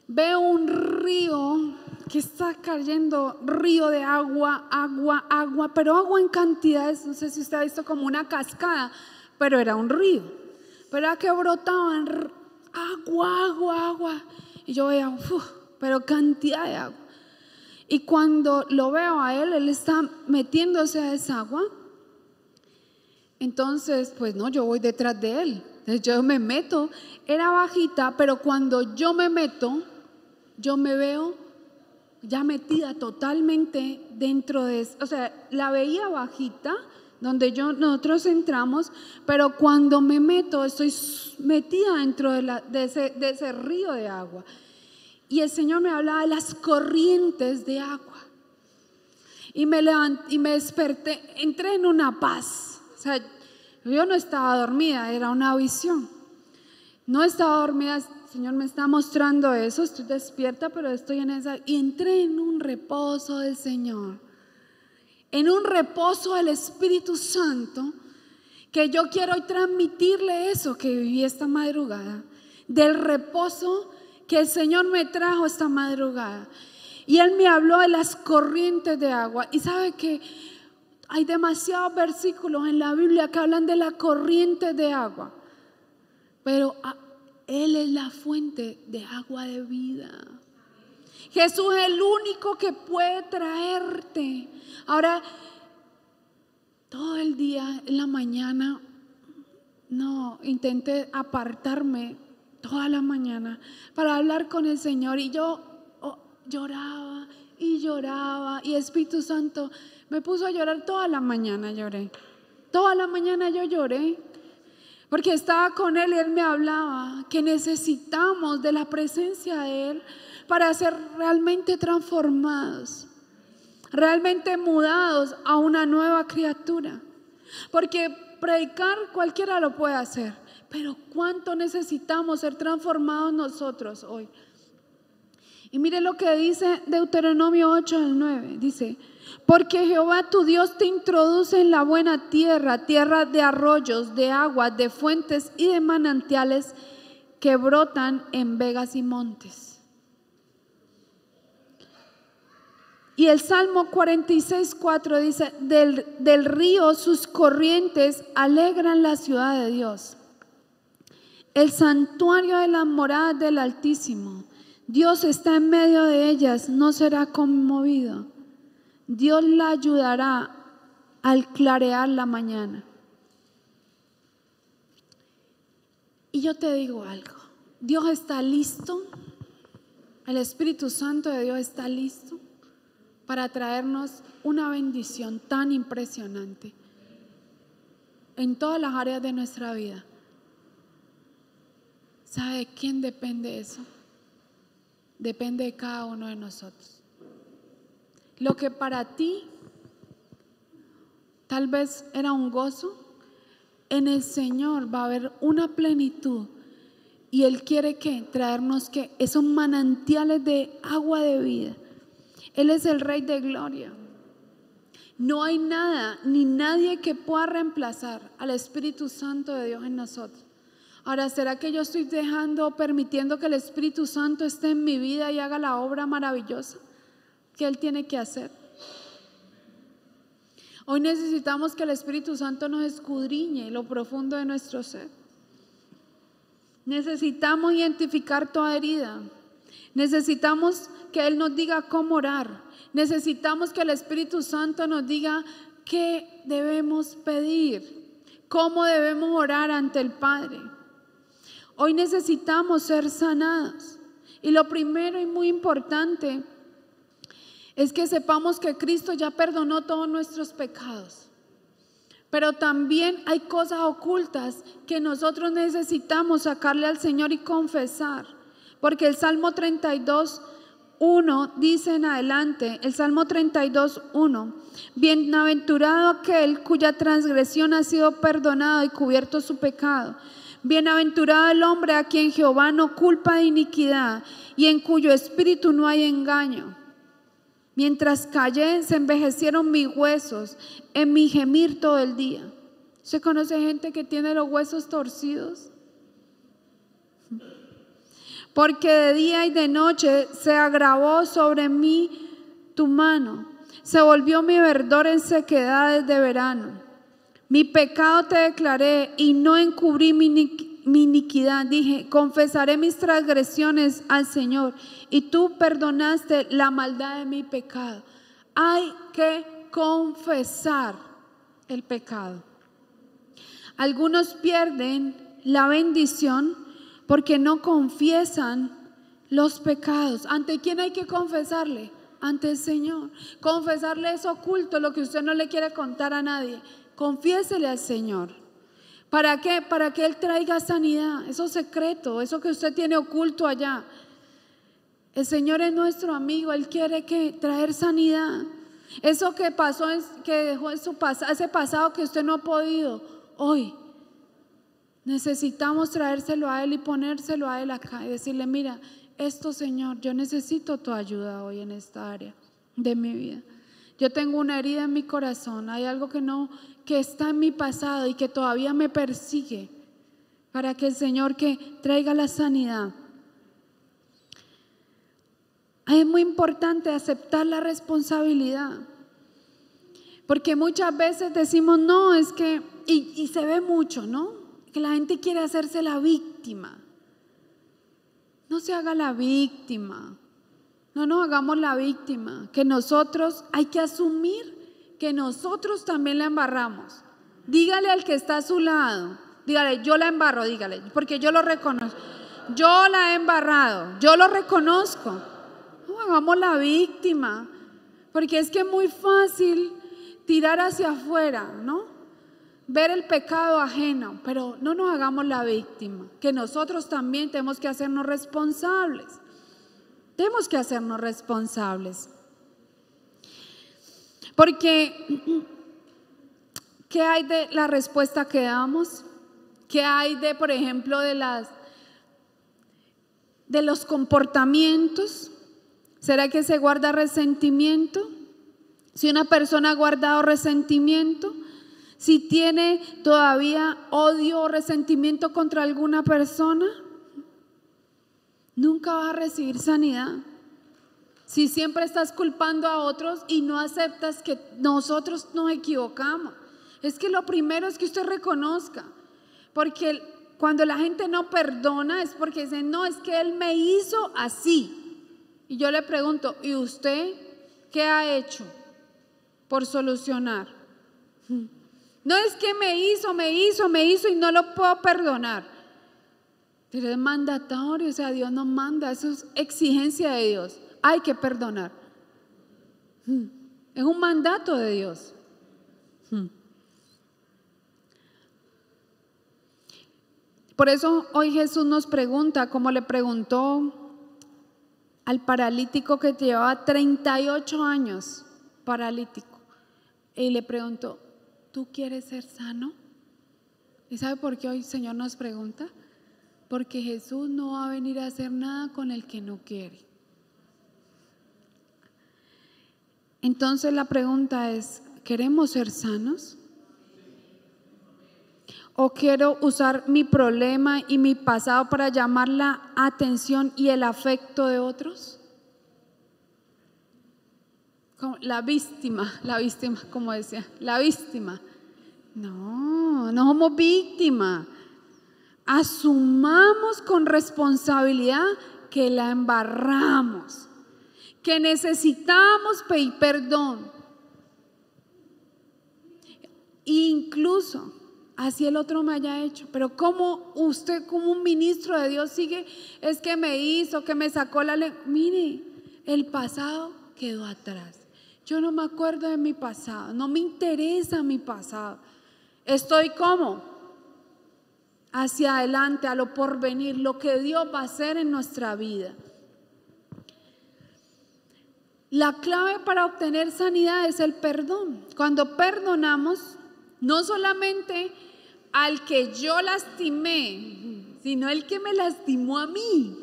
veo un río que está cayendo, río de agua, pero agua en cantidades. No sé si usted ha visto como una cascada, pero era un río. Pero era que brotaban agua. Y yo veía, pero cantidad de agua. Y cuando lo veo a él está metiéndose a esa agua. Entonces, pues no, yo voy detrás de él. Entonces yo me meto, era bajita, pero cuando yo me meto, yo me veo ya metida totalmente dentro de eso. O sea, la veía bajita, donde nosotros entramos, pero cuando me meto, estoy metida dentro de ese río de agua. Y el Señor me hablaba de las corrientes de agua. Y me levanté y me desperté, entré en una paz. O sea, yo no estaba dormida, era una visión. No estaba dormida, el Señor me está mostrando eso, estoy despierta, pero estoy en esa. Y entré en un reposo del Señor, en un reposo del Espíritu Santo, que yo quiero hoy transmitirle eso que viví esta madrugada, del reposo que el Señor me trajo esta madrugada. Y Él me habló de las corrientes de agua. Y sabe que hay demasiados versículos en la Biblia que hablan de la corriente de agua, pero Él es la fuente de agua de vida. Jesús es el único que puede traerte. Ahora, todo el día, en la mañana, no, intenté apartarme toda la mañana para hablar con el Señor. Y yo lloraba y lloraba. Y Espíritu Santo me puso a llorar toda la mañana, lloré. Toda la mañana yo lloré. Porque estaba con Él y Él me hablaba que necesitamos de la presencia de Él para ser realmente transformados, realmente mudados a una nueva criatura. Porque predicar cualquiera lo puede hacer, pero ¿cuánto necesitamos ser transformados nosotros hoy? Y mire lo que dice Deuteronomio 8:9, dice: porque Jehová tu Dios te introduce en la buena tierra, tierra de arroyos, de aguas, de fuentes y de manantiales que brotan en vegas y montes. Y el Salmo 46:4 dice: del río sus corrientes alegran la ciudad de Dios, el santuario de las moradas del Altísimo. Dios está en medio de ellas, no será conmovido. Dios la ayudará al clarear la mañana. Y yo te digo algo, Dios está listo, el Espíritu Santo de Dios está listo para traernos una bendición tan impresionante en todas las áreas de nuestra vida. ¿Sabe de quién depende eso? Depende de cada uno de nosotros. Lo que para ti tal vez era un gozo, en el Señor va a haber una plenitud. Y Él quiere traernos esos manantiales de agua de vida. Él es el Rey de gloria. No hay nada ni nadie que pueda reemplazar al Espíritu Santo de Dios en nosotros. Ahora, ¿será que yo estoy permitiendo que el Espíritu Santo esté en mi vida y haga la obra maravillosa que Él tiene que hacer? Hoy necesitamos que el Espíritu Santo nos escudriñe lo profundo de nuestro ser. Necesitamos identificar toda herida. Necesitamos que Él nos diga cómo orar. Necesitamos que el Espíritu Santo nos diga qué debemos pedir, cómo debemos orar ante el Padre. Hoy necesitamos ser sanados. Y lo primero y muy importante es que sepamos que Cristo ya perdonó todos nuestros pecados. Pero también hay cosas ocultas que nosotros necesitamos sacarle al Señor y confesar. Porque el Salmo 32:1 dice en adelante, el Salmo 32:1: bienaventurado aquel cuya transgresión ha sido perdonada y cubierto su pecado. Bienaventurado el hombre a quien Jehová no culpa de iniquidad y en cuyo espíritu no hay engaño. Mientras callé, se envejecieron mis huesos en mi gemir todo el día. ¿Se conoce gente que tiene los huesos torcidos? Porque de día y de noche se agravó sobre mí tu mano. Se volvió mi verdor en sequedades de verano. Mi pecado te declaré y no encubrí mi iniquidad. Dije: confesaré mis transgresiones al Señor, y tú perdonaste la maldad de mi pecado. Hay que confesar el pecado. Algunos pierden la bendición porque no confiesan los pecados. ¿Ante quién hay que confesarle? Ante el Señor. Confesarle es oculto, lo que usted no le quiere contar a nadie. Confiésele al Señor. ¿Para qué? Para que Él traiga sanidad. Eso secreto, eso que usted tiene oculto allá. El Señor es nuestro amigo, Él quiere traer sanidad. Eso que pasó, que dejó ese pasado que usted no ha podido, hoy necesitamos traérselo a Él y ponérselo a Él acá y decirle: mira, esto, Señor, yo necesito tu ayuda hoy en esta área de mi vida. Yo tengo una herida en mi corazón, hay algo que está en mi pasado y que todavía me persigue, para que el Señor que traiga la sanidad. Es muy importante aceptar la responsabilidad, porque muchas veces decimos no, es que, y se ve mucho, ¿no? Que la gente quiere hacerse la víctima. No se haga la víctima, no nos hagamos la víctima, que nosotros hay que asumir que nosotros también la embarramos. Dígale al que está a su lado, dígale: yo la embarro, dígale, porque yo lo reconozco, yo la he embarrado, yo lo reconozco. No hagamos la víctima, porque es que es muy fácil tirar hacia afuera, ¿no? Ver el pecado ajeno, pero no nos hagamos la víctima, que nosotros también tenemos que hacernos responsables. Tenemos que hacernos responsables. Porque, ¿qué hay de la respuesta que damos? ¿Qué hay de, por ejemplo, de los comportamientos? ¿Será que se guarda resentimiento? Si una persona ha guardado resentimiento, si tiene todavía odio o resentimiento contra alguna persona, nunca vas a recibir sanidad. Si siempre estás culpando a otros y no aceptas que nosotros nos equivocamos, es que lo primero es que usted reconozca, porque cuando la gente no perdona es porque dicen: no, es que él me hizo así. Y yo le pregunto: ¿y usted qué ha hecho por solucionar? No es que me hizo y no lo puedo perdonar. Pero es mandatorio, o sea, Dios nos manda, eso es exigencia de Dios. Hay que perdonar. Es un mandato de Dios. Por eso hoy Jesús nos pregunta, como le preguntó al paralítico que llevaba 38 años paralítico, y le preguntó: ¿tú quieres ser sano? ¿Y sabe por qué hoy el Señor nos pregunta? Porque Jesús no va a venir a hacer nada con el que no quiere. Entonces la pregunta es: ¿queremos ser sanos? ¿O quiero usar mi problema y mi pasado para llamar la atención y el afecto de otros? Como la víctima, como decía, la víctima. No somos víctimas. Asumamos con responsabilidad que la embarramos, que necesitamos pedir perdón. Incluso así el otro me haya hecho, pero como usted, como un ministro de Dios, sigue: es que me hizo, que me sacó la lengua. Mire, el pasado quedó atrás. Yo no me acuerdo de mi pasado, no me interesa mi pasado. Estoy como hacia adelante, a lo porvenir, lo que Dios va a hacer en nuestra vida. La clave para obtener sanidad es el perdón. Cuando perdonamos, no solamente al que yo lastimé, sino el que me lastimó a mí.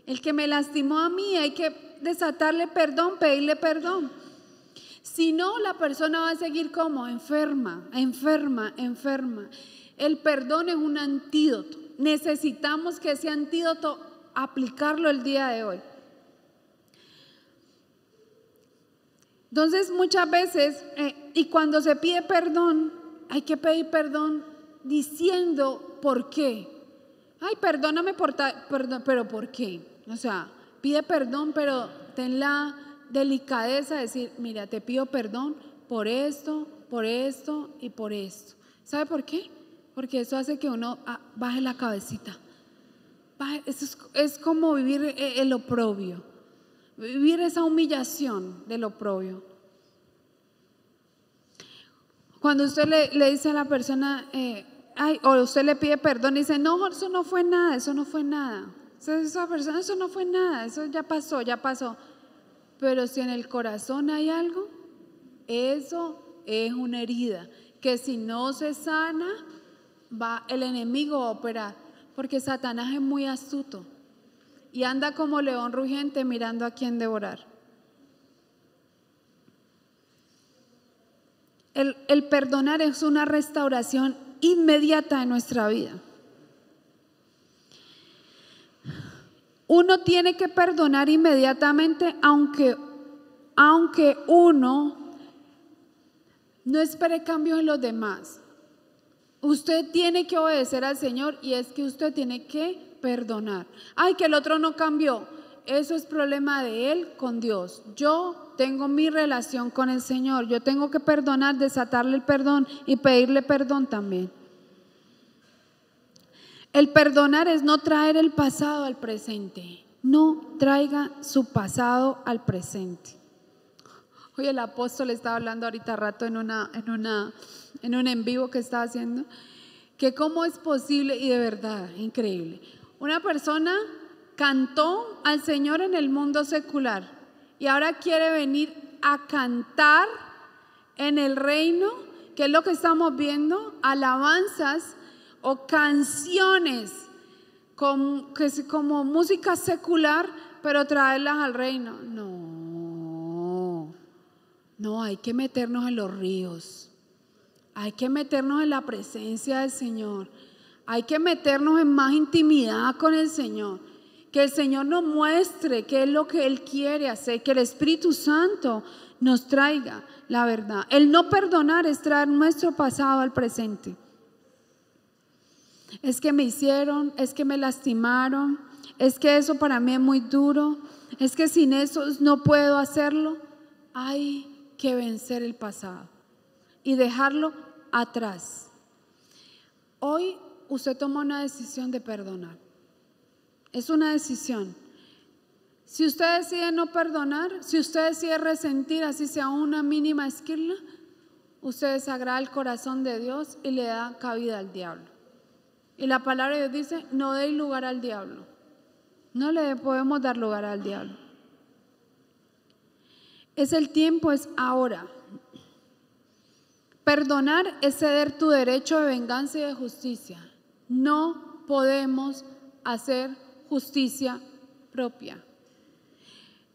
El que me lastimó a mí, hay que desatarle perdón, pedirle perdón. Si no, la persona va a seguir como enferma. El perdón es un antídoto. Necesitamos que ese antídoto aplicarlo el día de hoy. Entonces muchas veces, y cuando se pide perdón, hay que pedir perdón diciendo por qué. Ay, perdóname pero ¿por qué? O sea, pide perdón, pero ten la delicadeza de decir: mira, te pido perdón por esto y por esto. ¿Sabe por qué? porque eso hace que uno baje la cabecita. Eso es como vivir el oprobio, vivir esa humillación del oprobio. Cuando usted le dice a la persona, o usted le pide perdón y dice, no, eso no fue nada, eso no fue nada. Esa persona, eso no fue nada, eso ya pasó, ya pasó. Pero si en el corazón hay algo, eso es una herida que si no se sana, el enemigo va a operar, porque Satanás es muy astuto y anda como león rugiente mirando a quién devorar. El perdonar es una restauración inmediata de nuestra vida. Uno tiene que perdonar inmediatamente, aunque uno no espere cambios en los demás. Usted tiene que obedecer al Señor, y es que usted tiene que perdonar. Ay, que el otro no cambió. Eso es problema de él con Dios. Yo tengo mi relación con el Señor. Yo tengo que perdonar, desatarle el perdón y pedirle perdón también. El perdonar es no traer el pasado al presente. No traiga su pasado al presente. Hoy el apóstol estaba hablando ahorita rato en un en vivo que estaba haciendo, que cómo es posible, y de verdad, increíble. Una persona cantó al Señor en el mundo secular y ahora quiere venir a cantar en el reino, que es lo que estamos viendo, alabanzas o canciones como música secular, pero traerlas al reino. No, hay que meternos en los ríos, hay que meternos en la presencia del Señor, hay que meternos en más intimidad con el Señor, que el Señor nos muestre qué es lo que Él quiere hacer, que el Espíritu Santo nos traiga la verdad. El no perdonar es traer nuestro pasado al presente. Es que me hicieron, es que me lastimaron, es que eso para mí es muy duro, es que sin eso no puedo hacerlo. Hay que vencer el pasado y dejarlo atrás. Hoy usted toma una decisión de perdonar. Es una decisión. Si usted decide no perdonar, si usted decide resentir, así sea una mínima esquirla, usted desagrada el corazón de Dios y le da cabida al diablo. Y la palabra de Dios dice, no deis lugar al diablo. No le podemos dar lugar al diablo. El tiempo es ahora. Perdonar es ceder tu derecho de venganza y de justicia. No podemos hacer justicia propia.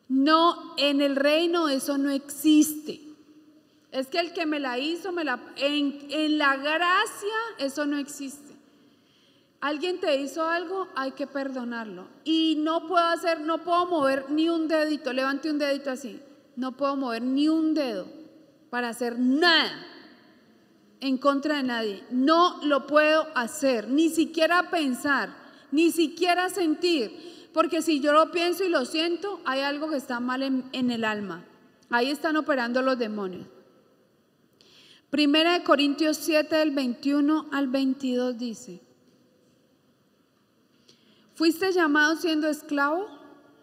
No, en el reino eso no existe. Es que el que me la hizo, en la gracia eso no existe. Alguien te hizo algo, hay que perdonarlo. Y no puedo mover ni un dedito, levante un dedito así. No puedo mover ni un dedo para hacer nada en contra de nadie. No lo puedo hacer, ni siquiera pensar, ni siquiera sentir. Porque si yo lo pienso y lo siento, hay algo que está mal en el alma. Ahí están operando los demonios. Primera de Corintios 7, del 21 al 22 dice: ¿fuiste llamado siendo esclavo?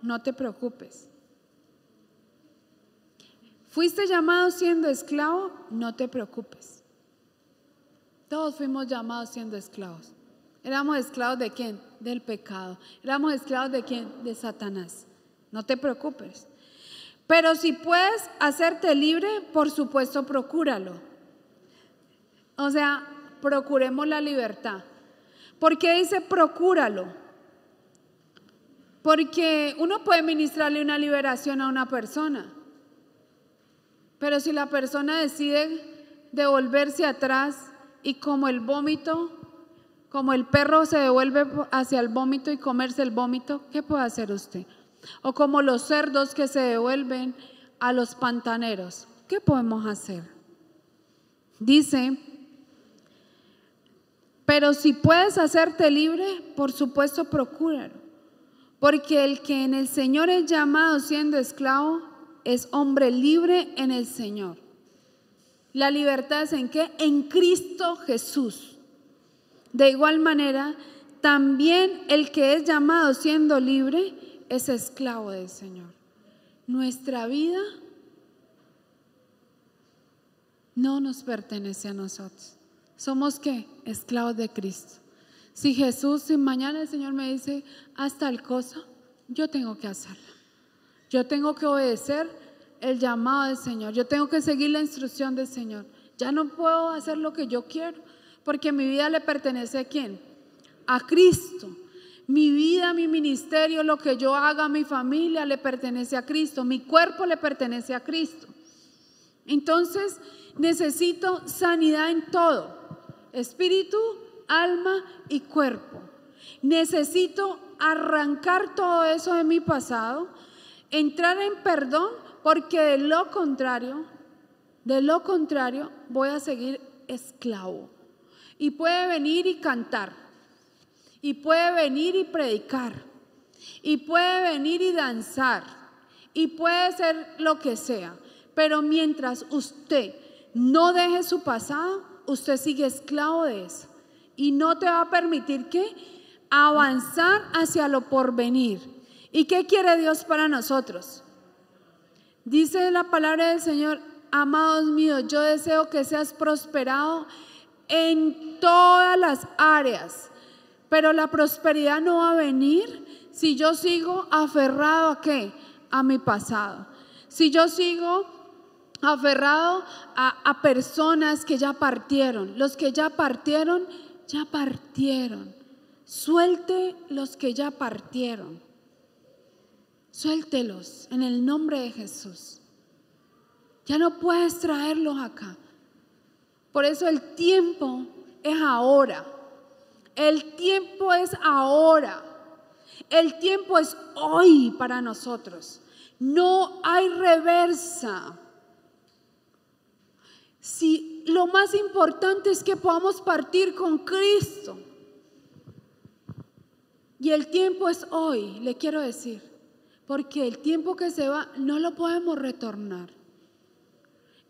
No te preocupes. ¿Fuiste llamado siendo esclavo? No te preocupes. Todos fuimos llamados siendo esclavos. ¿Éramos esclavos de quién? Del pecado. ¿Éramos esclavos de quién? De Satanás. No te preocupes. Pero si puedes hacerte libre, por supuesto, procúralo. O sea, procuremos la libertad. ¿Por qué dice procúralo? Porque uno puede ministrarle una liberación a una persona, pero si la persona decide devolverse atrás y como el vómito, como el perro se devuelve hacia el vómito y comerse el vómito, ¿qué puede hacer usted? O como los cerdos que se devuelven a los pantaneros, ¿qué podemos hacer? Dice, pero si puedes hacerte libre, por supuesto procúralo. Porque el que en el Señor es llamado siendo esclavo es hombre libre en el Señor. La libertad es ¿en qué? En Cristo Jesús. De igual manera, también el que es llamado siendo libre es esclavo del Señor. Nuestra vida no nos pertenece a nosotros. ¿Somos qué? Esclavos de Cristo. Si mañana el Señor me dice, haz tal cosa, yo tengo que hacerla. Yo tengo que obedecer el llamado del Señor. Yo tengo que seguir la instrucción del Señor. Ya no puedo hacer lo que yo quiero, porque mi vida le pertenece ¿a quién? A Cristo. Mi vida, mi ministerio, lo que yo haga, mi familia le pertenece a Cristo. Mi cuerpo le pertenece a Cristo. Entonces necesito sanidad en todo: espíritu, alma y cuerpo. Necesito arrancar todo eso de mi pasado, entrar en perdón, porque de lo contrario voy a seguir esclavo. Y puede venir y cantar, y puede venir y predicar, y puede venir y danzar, y puede ser lo que sea, pero mientras usted no deje su pasado, usted sigue esclavo de eso, y no te va a permitir ¿qué? Avanzar hacia lo porvenir. ¿Y qué quiere Dios para nosotros? Dice la palabra del Señor: amados míos, yo deseo que seas prosperado en todas las áreas, pero la prosperidad no va a venir si yo sigo aferrado ¿a qué? A mi pasado. Si yo sigo aferrado a personas que ya partieron. Los que ya partieron, ya partieron. Suelte los que ya partieron. Suéltelos en el nombre de Jesús. Ya no puedes traerlos acá. Por eso el tiempo es ahora. El tiempo es ahora. El tiempo es hoy para nosotros. No hay reversa. Si lo más importante es que podamos partir con Cristo. Y el tiempo es hoy, le quiero decir, porque el tiempo que se va no lo podemos retornar.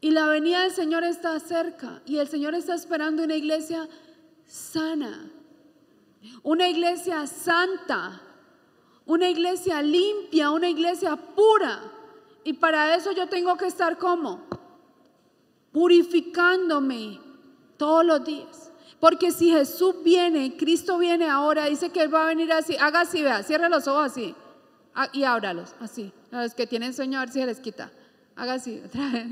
Y la venida del Señor está cerca, y el Señor está esperando una iglesia sana, una iglesia santa, una iglesia limpia, una iglesia pura. Y para eso yo tengo que estar ¿cómo? Purificándome todos los días. Porque si Jesús viene, Cristo viene ahora, dice que Él va a venir así. Haga así, vea, cierre los ojos así y ábralos así. A los que tienen sueño, a ver si se les quita. Haga así otra vez.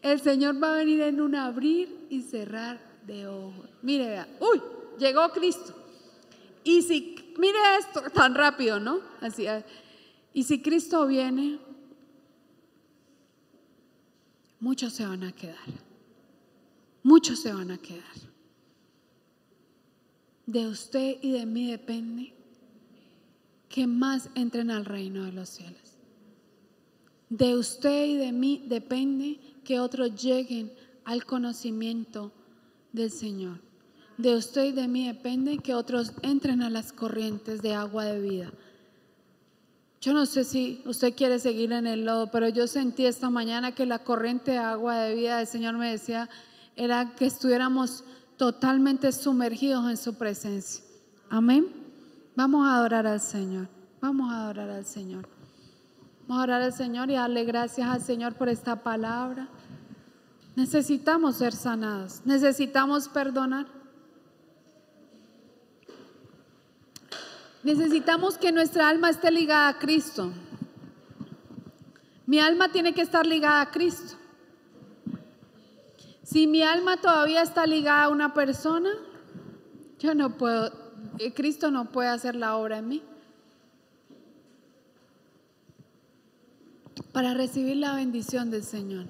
El Señor va a venir en un abrir y cerrar de ojos. Mire, vea, uy, llegó Cristo. Y si, mire esto tan rápido, ¿no? Así. Y si Cristo viene, muchos se van a quedar. Muchos se van a quedar. De usted y de mí depende que más entren al reino de los cielos. De usted y de mí depende que otros lleguen al conocimiento del Señor. De usted y de mí depende que otros entren a las corrientes de agua de vida. Yo no sé si usted quiere seguir en el lodo, pero yo sentí esta mañana que la corriente de agua de vida del Señor me decía era que estuviéramos totalmente sumergidos en su presencia. Amén. Vamos a adorar al Señor. Vamos a adorar al Señor. Vamos a orar al Señor y darle gracias al Señor por esta palabra. Necesitamos ser sanados. Necesitamos perdonar. Necesitamos que nuestra alma esté ligada a Cristo. Mi alma tiene que estar ligada a Cristo. Si mi alma todavía está ligada a una persona, yo no puedo, Cristo no puede hacer la obra en mí. Para recibir la bendición del Señor.